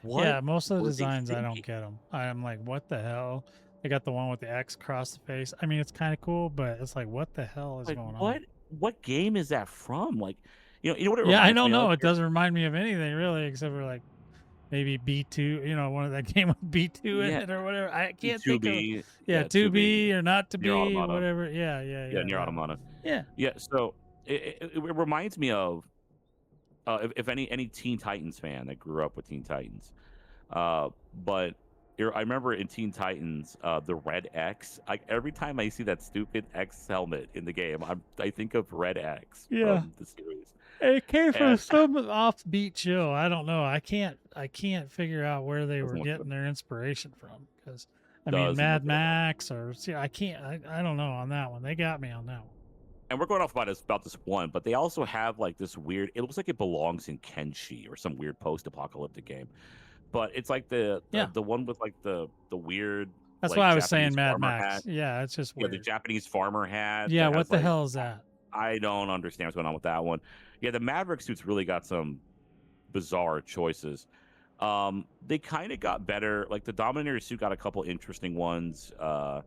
What Yeah, most of the were they designs I don't thinking? get them. I'm like, what the hell? They got the one with the X across the face. I mean, it's kind of cool, but it's like, what the hell is Like going on? what game is that from? Like, you know what it Yeah, I reminds don't me of? know. It doesn't remind me of anything really, except for like maybe B2. One of that game with B2 in Yeah, it or whatever. I can't think of. 2B. Yeah, Yeah, to 2B. be or not to Near be or Automata. whatever. Yeah, yeah, Yeah, yeah. Near That one. Automata. Yeah. Yeah, so it reminds me of if any Teen Titans fan that grew up with Teen Titans. But I remember in Teen Titans, the Red X. Like every time I see that stupid X helmet in the game, I think of Red X Yeah. from the series. It came from And some offbeat show. I don't know. I can't figure out where they were doesn't look good. getting their inspiration from. Because I mean, Doesn't look Mad good at all. Max or see, I can't. I don't know on that one. They got me on that one. And we're going off about this one, but they also have like this weird. It looks like it belongs in Kenshi or some weird post-apocalyptic game. But it's like the Yeah, the one with like the weird that's like why I was saying Japanese Mad farmer Max. hat. Yeah, it's just Yeah, the weird. Japanese farmer hat Yeah, that what has the like hell is that? I don't understand what's going on with that one. Yeah, the Maverick suits really got some bizarre choices. They kind of got better. Like the Dominator suit got a couple interesting ones. Well,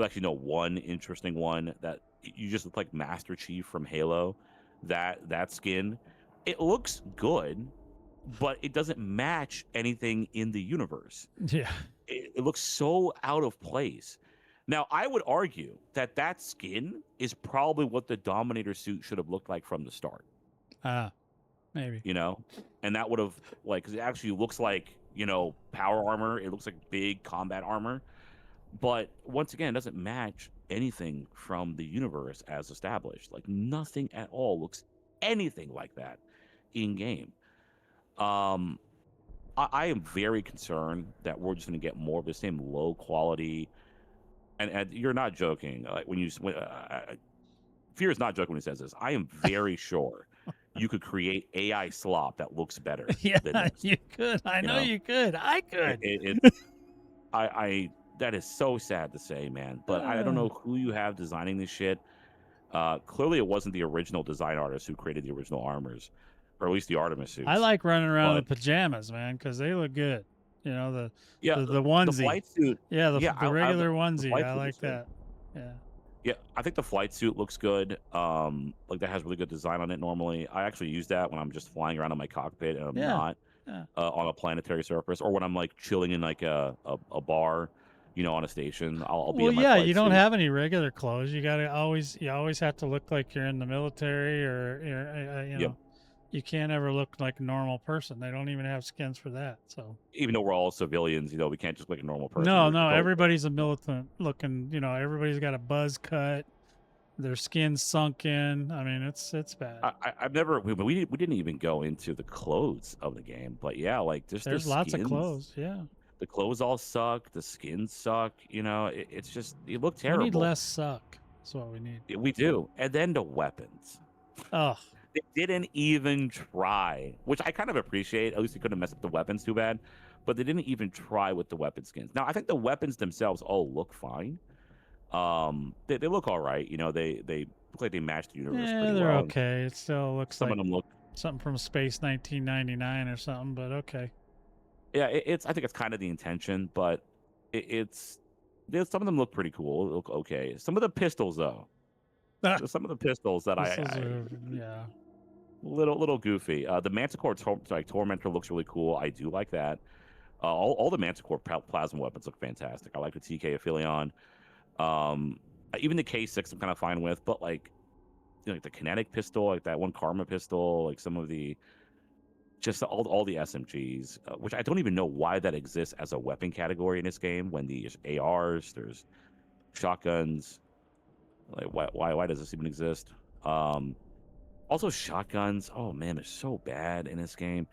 actually, no, one interesting one that you just look like Master Chief from Halo. That skin, it looks good. but it doesn't match anything in the universe. Yeah. It looks so out of place. Now, I would argue that that skin is probably what the Dominator suit should have looked like from the start, Maybe. you know? And that would have, like, 'cause it actually looks like, power armor. It looks like big combat armor. But once again, it doesn't match anything from the universe as established. Like, nothing at all looks anything like that in game. Um, I am very concerned that we're just going to get more of the same low quality. And you're not joking. Like Fear is not joking when he says this. I am very sure you could create AI slop that looks better Yeah, than this. you could. I know you could. I could. I that is so sad to say, man. But I don't know who you have designing this shit. Clearly, it wasn't the original design artist who created the original armors, or at least the Artemis suits. I like running around in pajamas, man, because they look good. You know, the onesie. The flight suit. Yeah, the I regular onesie. I suit like that. Yeah. Yeah, I think the flight suit looks good. Like that has really good design on it normally. I actually use that when I'm just flying around in my cockpit and I'm not on a planetary surface, or when I'm like chilling in like a bar, on a station. I'll be in my flight you don't suit. have any regular clothes. You always have to look like you're in the military, or know. You can't ever look like a normal person. They don't even have skins for that. So even though we're all civilians, we can't just look like a normal person. No, everybody's a militant looking. Everybody's got a buzz cut, their skin's sunk in. I mean, it's bad. I've never. We didn't even go into the clothes of the game, but yeah, like there's lots of clothes. Yeah, the clothes all suck. The skins suck. It's just it looked terrible. We need less suck. That's what we need. We do, and then the weapons. Oh. They didn't even try, which I kind of appreciate. At least they couldn't mess up the weapons too bad, but they didn't even try with the weapon skins. Now, I think the weapons themselves all look fine. They look all right. They look like they match the universe pretty well. They're okay. It still looks some like of them look something from Space 1999 or something, but okay. Yeah, I think it's kind of the intention, but some of them look pretty cool. Look okay. Some of the pistols, though. Some of the pistols that yeah. Little goofy. The Manticore Tormentor looks really cool. I do like that. All the Manticore plasma weapons look fantastic. I like the TK Aphelion. Even the K6 I'm kind of fine with, but like the kinetic pistol, like that one Karma pistol, like some of the just all the SMGs, which I don't even know why that exists as a weapon category in this game when there's ARs, there's shotguns. Like why does this even exist? Also shotguns. Oh man, they're so bad in this game.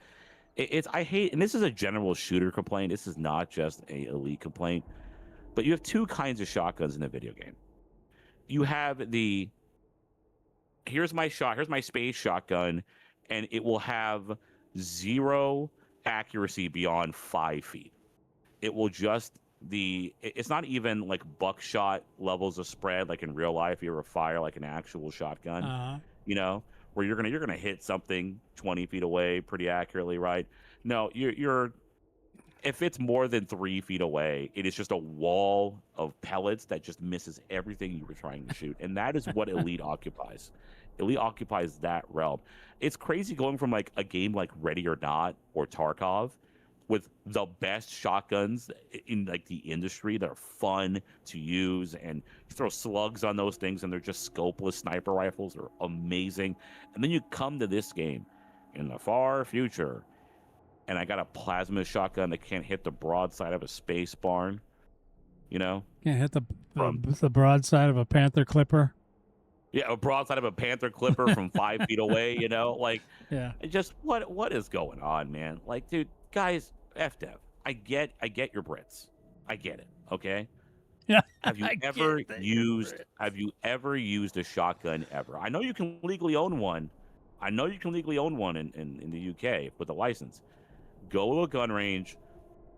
I hate, and this is a general shooter complaint. This is not just a elite complaint, but you have two kinds of shotguns in a video game. You have here's my space shotgun, and it will have 0 accuracy beyond 5 feet. It will just it's not even like buckshot levels of spread like in real life. You ever fire like an actual shotgun, where you're gonna hit something 20 feet away pretty accurately, right? No, you're if it's more than 3 feet away, it is just a wall of pellets that just misses everything you were trying to shoot, and that is what Elite occupies. Elite occupies that realm. It's crazy going from like a game like Ready or Not or Tarkov with the best shotguns in like the industry that are fun to use, and you throw slugs on those things and they're just scopeless sniper rifles. They're amazing. And then you come to this game in the far future and I got a plasma shotgun that can't hit the broadside of a space barn. Can't hit the broadside of a Panther clipper. Yeah, a broadside of a Panther clipper from 5 feet away. Yeah. Just what is going on, man? Like, dude, guys, FDev, I get your Brits. I get it. Okay. Yeah. Have you ever used a shotgun ever? I know you can legally own one. in the UK with a license. Go to a gun range,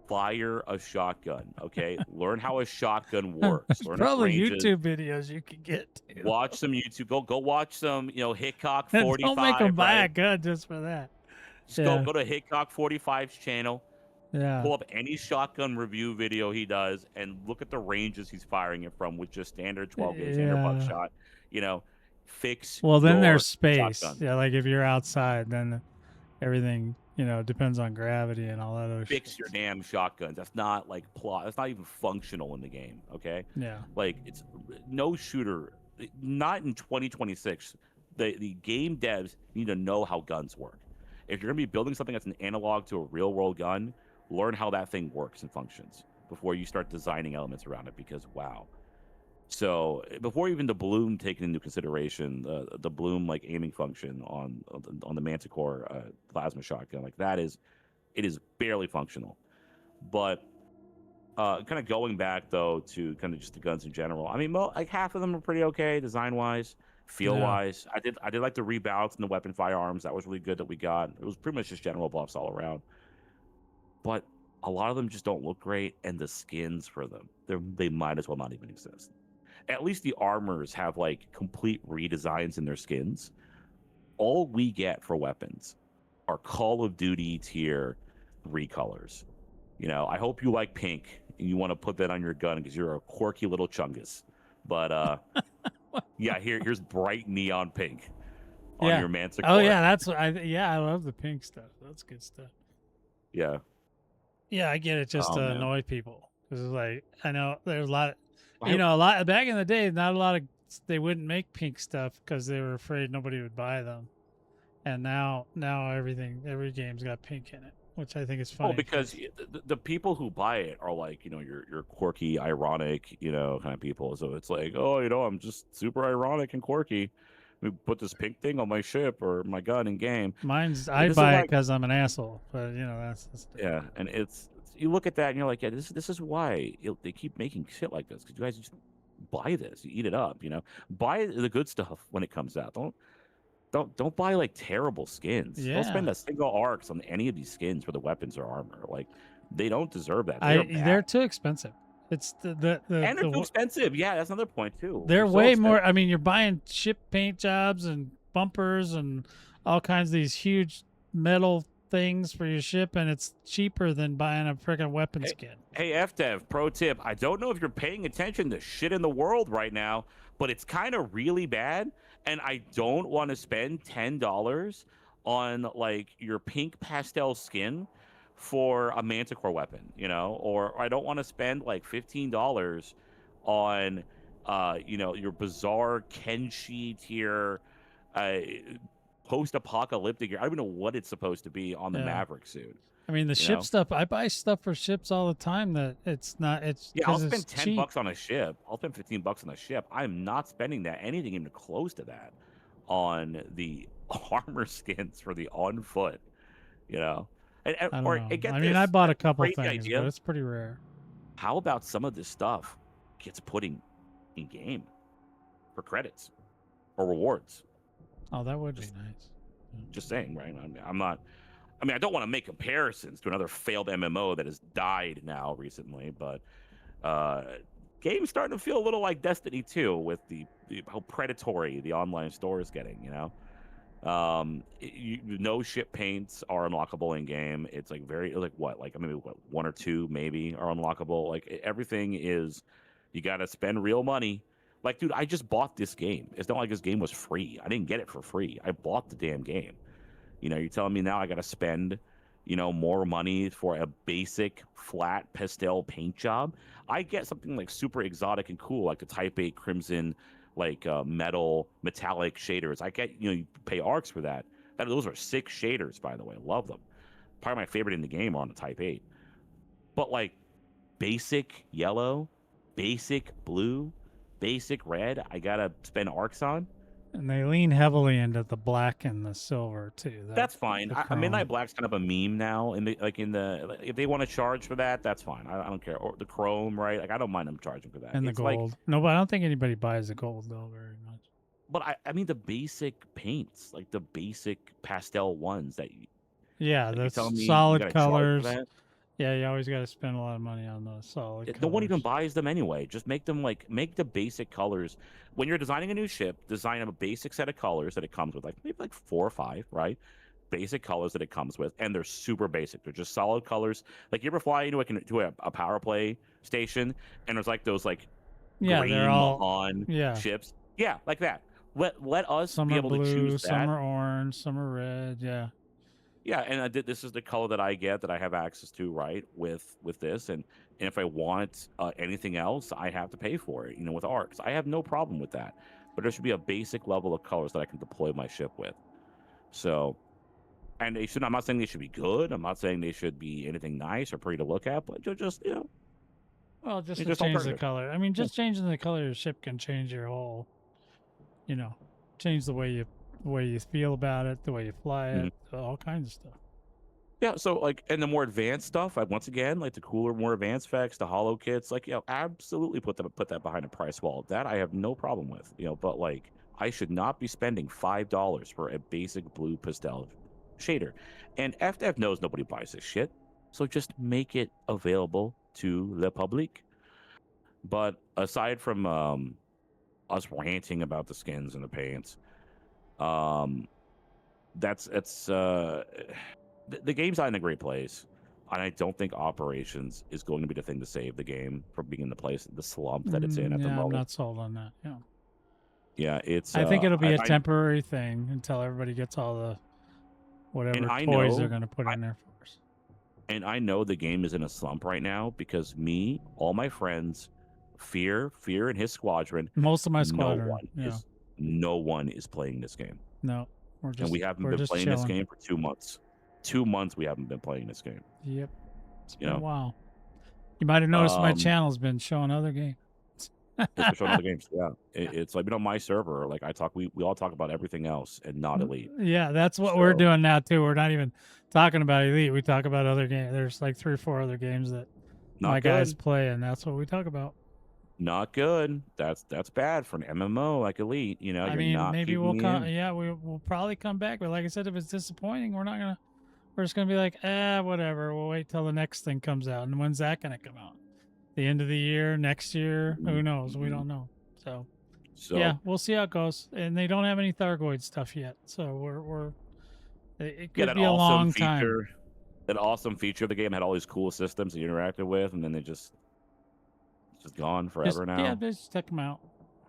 fire a shotgun. Okay, learn how a shotgun works. Learn probably YouTube videos you can get to. Watch some YouTube. Go watch some. Hitchcock 45. Don't make them buy a gun just for that. Just go to Hitchcock 45's channel. Yeah. Pull up any shotgun review video he does and look at the ranges he's firing it from with just standard 12 gauge standard buckshot. Fix. Well, then there's space. Shotgun. Yeah, like if you're outside, then everything it depends on gravity and all that other Fix shit. your damn shotguns. That's not like plot. That's not even functional in the game. Okay, Yeah. like it's no shooter. Not in 2026. The game devs need to know how guns work. If you're gonna be building something that's an analog to a real world gun, learn how that thing works and functions before you start designing elements around it. Because wow. So before even the bloom taken into consideration, the bloom like aiming function on the Manticore plasma shotgun, like that is it is barely functional. But kind of going back though to kind of just the guns in general. I mean, like half of them are pretty okay design wise, feel Yeah. wise. I did like the rebalance in the weapon firearms. That was really good that we got. It was pretty much just general buffs all around. But a lot of them just don't look great, and the skins for them, they might as well not even exist. At least the armors have like complete redesigns in their skins. All we get for weapons are Call of Duty tier recolors. I hope you like pink and you want to put that on your gun because you're a quirky little chungus. But yeah, here's bright neon pink on Yeah. your Manticore. Oh yeah, that's what I love the pink stuff. That's good stuff. Yeah. Yeah, I get it just Oh to man. annoy people because it's like I know there's a lot of I, a lot back in the day. Not a lot of they wouldn't make pink stuff because they were afraid nobody would buy them. And now every game's got pink in it, which I think is funny. because the people who buy it are like your quirky, ironic kind of people. So it's like I'm just super ironic and quirky. We put this pink thing on my ship or my gun in game. I This is buy it like because I'm an asshole, but that's yeah, and you look at that and you're like, yeah, this is why they keep making shit like this because you guys just buy this, you eat it up, buy the good stuff when it comes out. Don't buy like terrible skins. Don't spend yeah. a single arcs on any of these skins for the weapons or armor. Like they don't deserve that. They are They're bad too expensive. It's and they're too expensive. Yeah, that's another point too. they're They're so way more. expensive. I mean, you're buying ship paint jobs and bumpers and all kinds of these huge metal things for your ship, and it's cheaper than buying a freaking weapon Hey, skin. hey, FDev, pro tip. I don't know if you're paying attention to shit in the world right now, but it's kind of really bad. And I don't want to spend $10 on like your pink pastel skin for a Manticore weapon, or I don't want to spend like $15 on, your bizarre Kenshi tier, uh, post-apocalyptic gear. I don't even know what it's supposed to be on the Yeah. Maverick suit. I mean, the ship stuff. I buy stuff for ships all the time that it's not. It's Yeah, I'll because it's spend 10 cheap. bucks on a ship. I'll spend 15 bucks on a ship. I'm not spending that anything even close to that on the armor skins for the on foot, you know. I don't Or know. get I mean, this I bought a couple crazy things, idea. but it's pretty rare. How about some of this stuff gets put in game for credits or rewards? Oh, that would be nice. Just saying, right? I'm not. I mean, I don't want to make comparisons to another failed MMO that has died now recently, but game's starting to feel a little like Destiny 2 with the how predatory the online store is getting. No ship paints are unlockable in game. It's like maybe one or two maybe are unlockable. Like everything is, you got to spend real money. Like, dude, I just bought this game. It's not like this game was free. I didn't get it for free. I bought the damn game. You're telling me now I got to spend, more money for a basic flat pastel paint job. I get something like super exotic and cool, like the Type 8 Crimson, like metallic shaders. I get, you pay arcs for that. Those are sick shaders, by the way. Love them. Probably my favorite in the game are on the Type 8. But like basic yellow, basic blue, basic red, I got to spend arcs on. And they lean heavily into the black and the silver too. That's fine. Midnight Black's kind of a meme now. If they want to charge for that, that's fine. I don't care. Or the chrome, right? Like I don't mind them charging for that. And the It's gold. like, No, but I don't think anybody buys the gold though very much. but I mean the basic paints, like the basic pastel ones that Yeah, you're that's telling me you solid gotta charge for colors. that? Yeah, you always got to spend a lot of money on those solid colors. No one even buys them anyway. Just make the basic colors. When you're designing a new ship, design a basic set of colors that it comes with, like maybe like 4 or 5, right? Basic colors that it comes with, and they're super basic. They're just solid colors. Like you ever fly into a power play station, and there's like those like green they're all Mahan ships. Yeah, like that. Let us some be are able blue, to choose some that. are orange, some are red. Yeah. Yeah, and this is the color that I get that I have access to, right? With this, and if I want anything else, I have to pay for it. With arcs, I have no problem with that. But there should be a basic level of colors that I can deploy my ship with. So, and they should. I'm not saying they should be good. I'm not saying they should be anything nice or pretty to look at, but just Well, just it's to just change the alternative. color. I mean, just changing the color of your ship can change your whole, change the way you feel about it, the way you fly Mhm. it, all kinds of stuff. Yeah, so like, and the more advanced stuff, once again, like the cooler, more advanced effects, the hollow kits, like, absolutely put that behind a price wall. That I have no problem with, but like, I should not be spending $5 for a basic blue pastel shader. And FDev knows nobody buys this shit, so just make it available to the public. But aside from us ranting about the skins and the paints, um, that's the game's not in a great place, and I don't think operations is going to be the thing to save the game from being in the slump that it's in at the Yeah, I'm moment. not sold on that. Yeah, Yeah, it's I think it'll be a I temporary thing until everybody gets all the and whatever I toys they're know going to put in there for us. and I know the game is in a slump right now because me, all my friends, Fear and his squadron, Most of my no squadron. one Yeah, is no one is playing this game, no, and we haven't we're been just playing this chilling. game for 2 months. 2 months we haven't been playing this game. Yep, it's You been a know, while. You might have noticed my um, channel's been showing other games. it's for showing other games. Yeah, it's like on my server. Like we all talk about everything else and not Elite. Yeah, that's what we're So doing now too. We're not even talking about Elite. We talk about other games. There's like 3 or 4 other games that my not guys good. play, and that's what we talk about. Not good. That's bad for an MMO like Elite. I You're mean, not maybe keeping we'll me come. in. Yeah, we'll probably come back. But like I said, if it's disappointing, we're not gonna. We're just gonna be like, whatever. We'll wait till the next thing comes out. And when's that gonna come out? The end of the year, next year? Who knows? We Mhm. don't know. So yeah, So we'll see how it goes. And they don't have any Thargoid stuff yet, so we're. It yeah, could be a long time. that awesome feature of the game had all these cool systems that you interacted with, and then it's just gone forever now. Just take them out.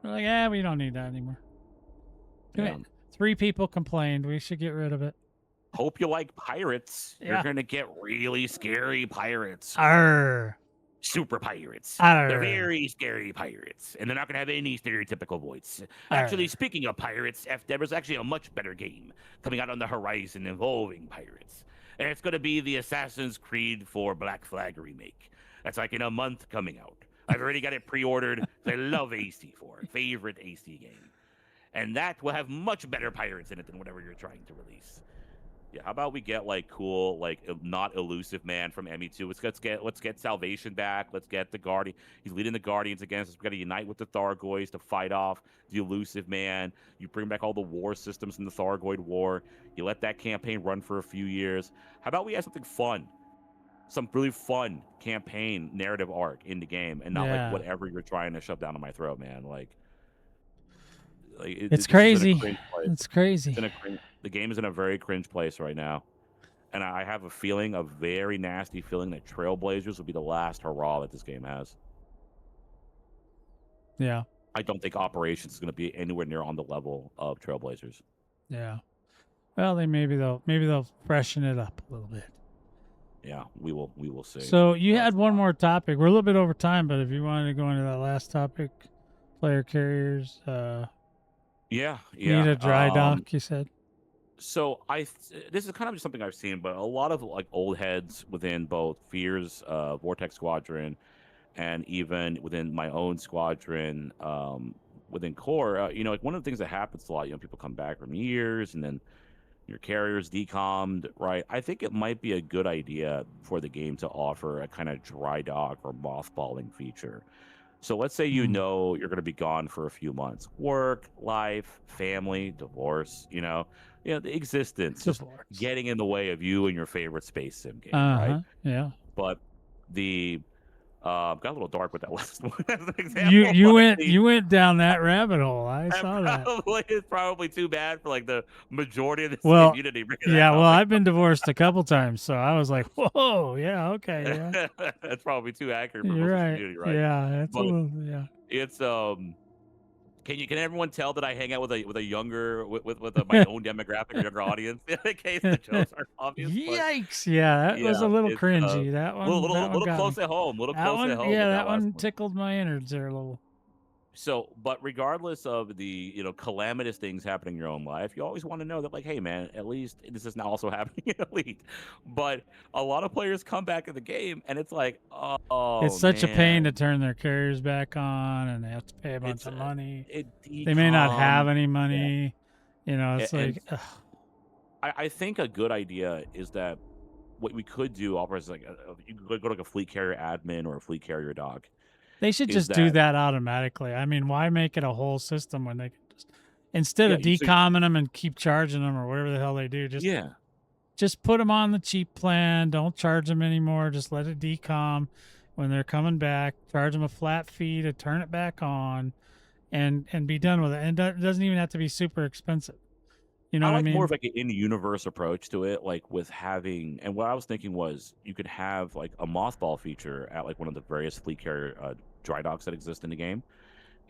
We're like, we don't need that anymore. Yeah. 3 people complained. We should get rid of it. Hope you like pirates. You're Yeah. gonna get really scary pirates. Arr. Super pirates. Arr. They're very scary pirates, and they're not going to have any stereotypical voice. Arr. Actually, speaking of pirates, FDev is actually a much better game coming out on the horizon involving pirates. And it's going to be the Assassin's Creed 4 Black Flag remake. That's like in a month coming out. I've already got it pre-ordered because I love AC4, favorite AC game. And that will have much better pirates in it than whatever you're trying to release. Yeah, how about we get like cool, like not elusive man from ME2? Let's get Salvation back. Let's get the Guardian. He's leading the Guardians against us. We got to unite with the Thargoids to fight off the elusive man. You bring back all the war systems from the Thargoid War. You let that campaign run for a few years. How about we have something fun? Some really fun campaign narrative arc in the game, and not like whatever you're trying to shove down my throat, man. It's crazy. It's crazy. The game is in a very cringe place right now. And I have a very nasty feeling that Trailblazers will be the last hurrah that this game has. Yeah. I don't think Operations is going to be anywhere near on the level of Trailblazers. Yeah. Well, maybe they'll freshen it up a little bit. Yeah, we will see. So you had one more topic. We're a little bit over time, but if you wanted to go into that last topic, player carriers. Yeah. Need a dry dock, you said. So this is kind of just something I've seen, but a lot of like old heads within both Fear's Vortex Squadron and even within my own squadron within Core, like one of the things that happens a lot, people come back from years and then your carrier's decommed, right? I think it might be a good idea for the game to offer a kind of dry dock or mothballing feature. So let's say you're going to be gone for a few months. Work, life, family, divorce, the existence just getting in the way of you and your favorite space sim game, right? Yeah. But the got a little dark with that last one as an example. You went down that rabbit hole. I saw that. It's probably too bad for like the majority of the community. Yeah, well, I've been divorced a couple times, so I was like, whoa, yeah, okay, yeah. That's probably too accurate for You're most right. community, right? Yeah, It's can everyone tell that I hang out with a younger my own demographic or younger audience in case the jokes are obvious? But Yikes! Yeah, that was yeah, a little it's cringy. That one little got me. close at home, little That close at one, home yeah, with that that last one one. tickled my innards there a little. So, but regardless of the calamitous things happening in your own life, you always want to know that like, hey man, at least this is now also happening in Elite. But a lot of players come back in the game and it's like, It's oh such a pain to man, turn their carriers back on, and they have to pay a bunch it's of money. it They may not have decom. any Yeah, money. It's and like, ugh. I think a good idea is that what we could do, operators like you could go to like a fleet carrier admin or a fleet carrier doc, They should is just do that that automatically. I mean, why make it a whole system when they can just, instead yeah, of decomming them and keep charging them or whatever the hell they do, yeah. just put them on the cheap plan. Don't charge them anymore. Just let it decom when they're coming back. Charge them a flat fee to turn it back on, and be done with it. And it doesn't even have to be super expensive. You know I what I like more of mean? like an in-universe approach to it, like with having. And what I was thinking was, you could have like a mothball feature at like one of the various fleet carrier dry docks that exist in the game.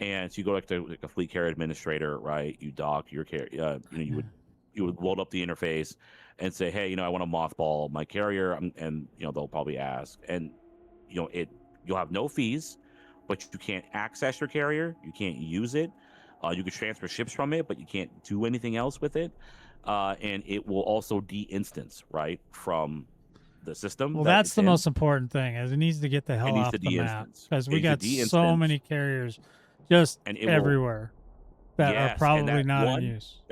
And so you go like to like a fleet carrier administrator, right? You dock your carrier. You would load up the interface and say, hey, I want to mothball my carrier, and they'll probably ask, and it you'll have no fees, but you can't access your carrier, you can't use it. You can transfer ships from it, but you can't do anything else with it. And it will also de-instance right from the system Well, that that's it's the in. most important thing. Is it needs to get the It hell needs to off the map de-instance. because It we needs to got so de-instance, many carriers just and it will. everywhere that are Yes, and probably that not in one use.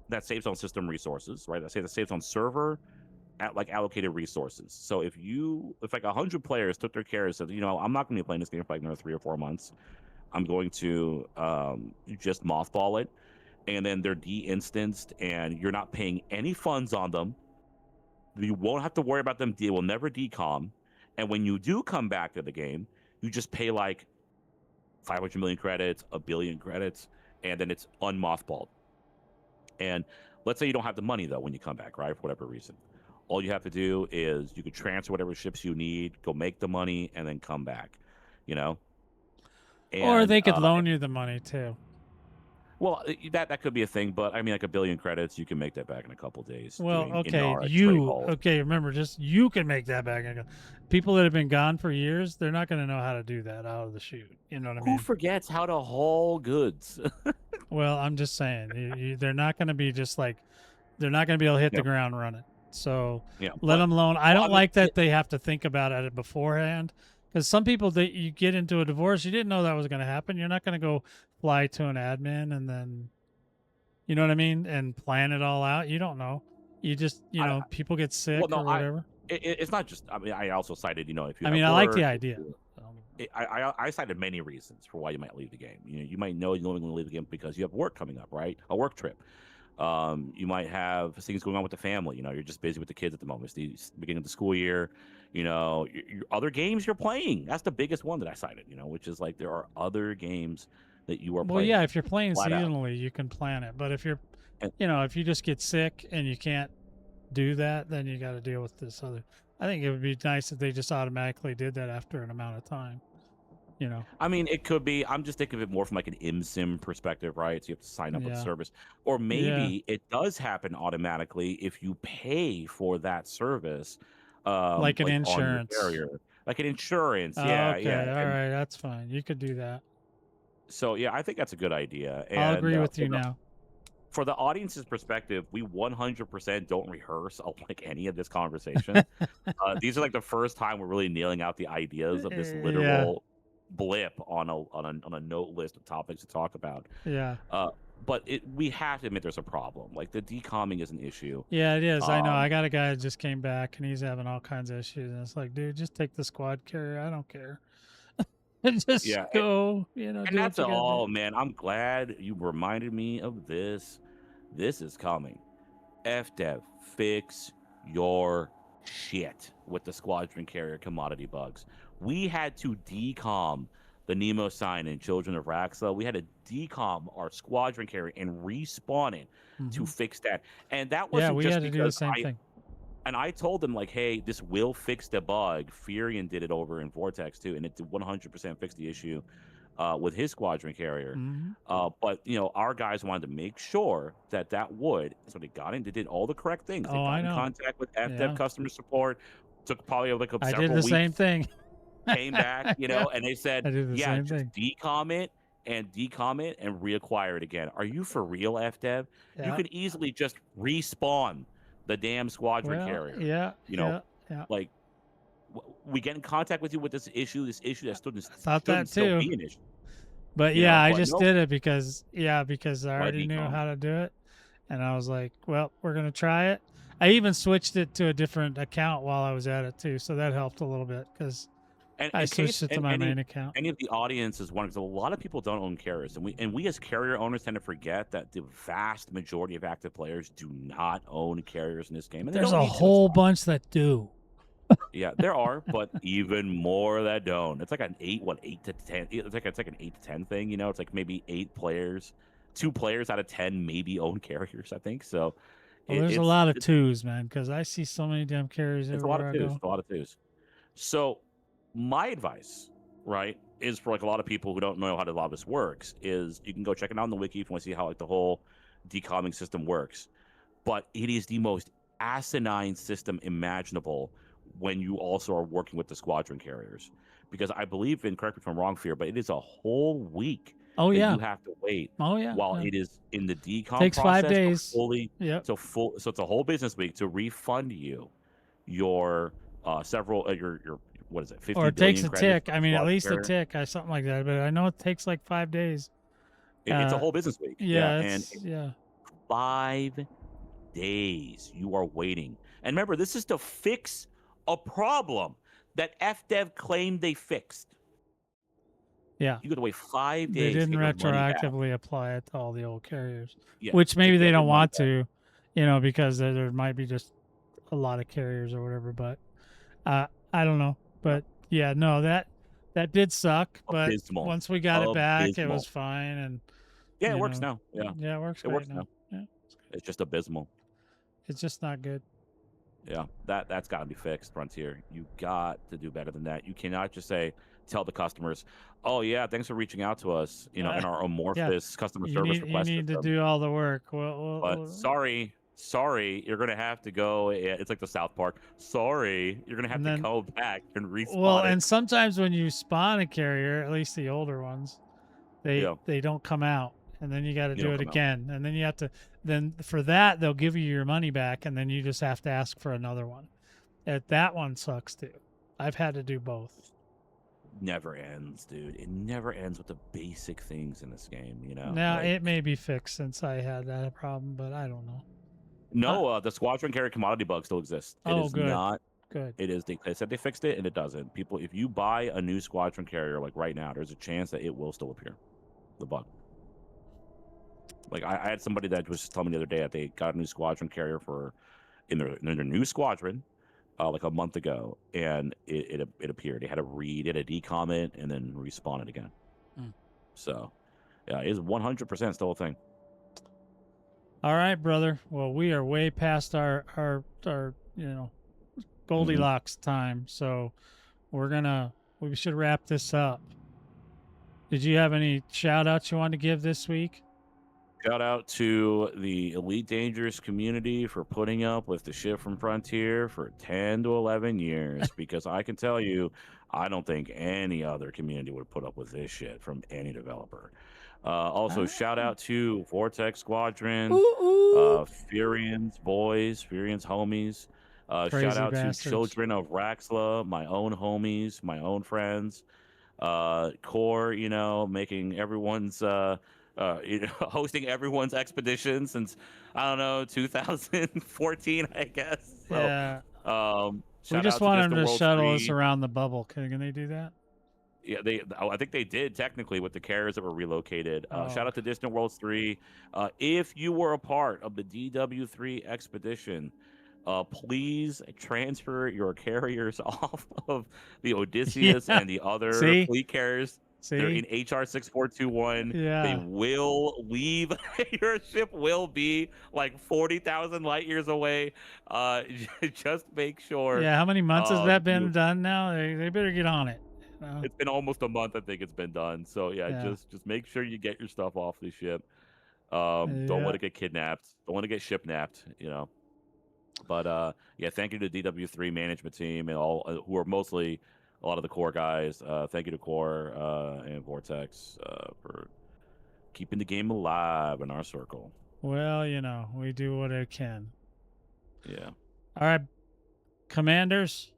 that saves on system resources, right? That saves on server at like allocated resources. So if like 100 players took their care and said, I'm not going to be playing this game for like another 3 or 4 months. I'm going to just mothball it, and then they're de-instanced, and you're not paying any funds on them. You won't have to worry about them. They will never decom, and when you do come back to the game, you just pay like 500 million credits, a billion credits, and then it's unmothballed. And let's say you don't have the money though when you come back, right? For whatever reason. All you have to do is you could transfer whatever ships you need, go make the money, and then come back. You know? Or And they could loan you the money too. well, that could be a thing, but I mean like a billion credits, you can make that back in a couple days Well, doing okay, Inara trade calls. remember, just you can make that back. People that have been gone for years, they're not going to know how to do that out of the chute. You know what I Who mean? forgets how to haul goods? Well, I'm just saying, they're not going to be just like, they're not going to be able to hit the Yeah, ground running. So yeah. let But them alone. I well, I don't mean, like that they have to think about it beforehand. Because some people, that you get into a divorce, you didn't know that was going to happen. You're not going to go fly to an admin and then, you know what I mean, and plan it all out. You don't know. You just, I people get well, sick no, or whatever. it's not just. I mean, I also cited, if you I have mean, I like the work, idea. I cited many reasons for why you might leave the game. You might know you're only going to leave the game because you have work coming up, right? A work trip. You might have things going on with the family. You're just busy with the kids at the moment. It's the beginning of the school year. Your other games you're playing. That's the biggest one that I cited. Which is like there are other games that you are Well, yeah, playing if you're playing flat out. seasonally, you can plan it. But if you're, And if you just get sick and you can't do that, then you got to deal with this other. I think it would be nice if they just automatically did that after an amount of time. I mean, it could be. I'm just thinking of it more from like an IMSIM perspective, right? So you have to sign up with the Yeah, service, or yeah. maybe it does happen automatically if you pay for that service, Like an like on your insurance. carrier, like an insurance. Oh, Yeah, okay, yeah. all And right, that's fine. You could do that. so, yeah, I think that's a good idea. I'll And agree with you now. for the audience's perspective, we 100% don't rehearse like any of this conversation. These are like the first time we're really nailing out the ideas of this Yeah, literal blip on a note list of topics to talk about. yeah, Uh, but we have to admit there's a problem. Like the decomming is an issue. yeah. It is. I know. Um, I got a guy that just came back and he's having all kinds of issues, and it's like, dude, just take the squad carrier. I don't care. Just yeah, go. and Do what that's you got to do. all, man. I'm glad you reminded me of this. This is coming. FDev, fix your shit with the squadron carrier commodity bugs. We had to decom the Nemo sign in Children of Raxa. We had to decom our squadron carrier and respawn it to Hmm. fix that. And that Yeah, wasn't we just had to do the because same thing. I told them like, hey, this will fix the bug. Furion did it over in Vortex too, and it 100% fixed the issue. with his squadron carrier. Hmm. But our guys wanted to make sure that would. So they got in. They did all the correct things. They Oh, I got in know. contact with FDev Yeah, customer support. Took probably like I did several the weeks. same thing. Came back, Yeah, and they said, I did the yeah, same just thing. decom it and reacquire it again. Are you for real, FDev? You Yeah. could easily just respawn the damn squadron Well, carrier. yeah, You know, yeah, yeah. like we get in contact with you with this issue that I thought that shouldn't still too. be an issue. But yeah, I But just nope, did it because I why already knew decom? how to do it, and I was like, well, we're gonna try it. I even switched it to a different account while I was at it too, so that helped a little bit because And I in switched case it to my main account. any of the audience is wondering, because a lot of people don't own carriers, and we as carrier owners tend to forget that the vast majority of active players do not own carriers in this game, and they There's don't a need to. It's whole fine. bunch that do. Yeah, there are, but even more that don't. It's like an 8 to 10. It's like an 8 to 10 thing. It's like maybe 8 players, 2 players out of 10 maybe own carriers. I think so. Well, It, there's a it's lot of it's twos, man, because I see so many damn carriers it's a lot of everywhere I twos. go. It's a lot of twos. So my advice, right, is for like a lot of people who don't know how a lot of this works, is you can go check it out on the wiki if you want to see how like the whole decomming system works. But it is the most asinine system imaginable when you also are working with the squadron carriers. Because I believe, and correct me if I'm wrong, Fear, but it is a whole week Oh that yeah, you have to wait oh yeah. while it is in the decom Takes five process to days. fully Yep. so it's a whole business week to refund you your several your what is it, Or 50 it takes billion a credits tick. for I the mean, at squadron least a carrier. tick, something like that. But I know it takes like 5 days. It's a Uh, whole business week. Yeah, yeah, and it's yeah. 5 days you are waiting. And remember, this is to fix a problem that FDev claimed they fixed. Yeah. You got to wait 5 They days to didn't get your money back. retroactively apply it to all the old carriers, Yeah, which to maybe they get your don't money want back. to, because there might be just a lot of carriers or whatever. But I don't know. Yeah, But yeah, no, that did suck. But abysmal, once we got it back, it was abysmal. fine, and Yeah, it works now. Yeah, yeah, it works it great works now. now. Yeah, It's just abysmal. it's just not good. Yeah, that's got to be fixed, Frontier. You got to do better than that. You cannot just tell the customers, "Oh yeah, thanks for reaching out to us," in our Yeah, amorphous customer you service need request to system. do all the work. But sorry, you're gonna have to go. It's like the South Park. Sorry, you're gonna have and to then go back and well, respawn it. and sometimes when you spawn a carrier, at least the older ones, Yeah, they don't come out, and then you got to you do don't it come out. again, and then you have to then for that they'll give you your money back, and then you just have to ask for another one. That one sucks too. I've had to do both. Never ends, dude. It never ends with the basic things in this game. Now Like it may be fixed since I had that problem, but I don't know. no, the squadron carrier commodity bug still exists. It Oh, is good, not. good. It is. They said they fixed it, and it doesn't. People, if you buy a new squadron carrier like right now, there's a chance that it will still appear, the bug. Like I had somebody that was just telling me the other day that they got a new squadron carrier in their new squadron, like a month ago, and it appeared. They had to read it, a decom it, and then respawn it again. Mm. So, yeah, it's 100% still a thing. All right, brother. Well, we are way past our Goldilocks time, so we should wrap this up. Did you have any shout outs you wanted to give this week? Shout out to the Elite Dangerous community for putting up with the shit from Frontier for 10 to 11 years, because I can tell you, I don't think any other community would put up with this shit from any developer. Also, shout out to Vortex Squadron, Furians boys, Furians homies. Crazy Shout out bastards. to Children of Raxla, my own homies, my own friends. Core, making everyone's hosting everyone's expedition since I don't know 2014, I guess. So, Yeah. We shout just out to want them Distant to Worlds shuttle us 3. around the bubble. Can they do that? Yeah, I think they did technically with the carriers that were relocated. Oh. Shout out to Distant Worlds 3. If you were a part of the DW3 expedition, please transfer your carriers off of the Odysseus Yeah. and the other See? fleet carriers. They're in HR 6421. They Yeah. will leave. Your ship will be like 40,000 light years away. Just make sure. Yeah. How many months has that been you done now? They better get on it. It's been almost a month. I think it's been done. So yeah, Yeah. just make sure you get your stuff off the ship. Don't Yeah. want to get kidnapped. Don't want to get ship napped. But yeah, thank you to DW3 management team and all who are mostly a lot of the core guys. Thank you to Core and Vortex for keeping the game alive in our circle. Well, we do what I can. Yeah. All right, Commanders.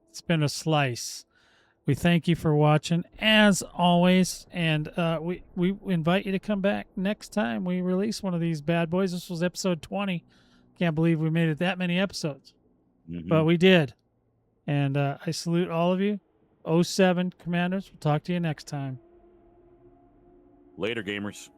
It's been a slice. We thank you for watching as always, and we invite you to come back next time we release one of these bad boys. This was episode 20. Can't believe we made it that many episodes, but we did. And I salute all of you. 07 Commanders. We'll talk to you next time. Later, gamers.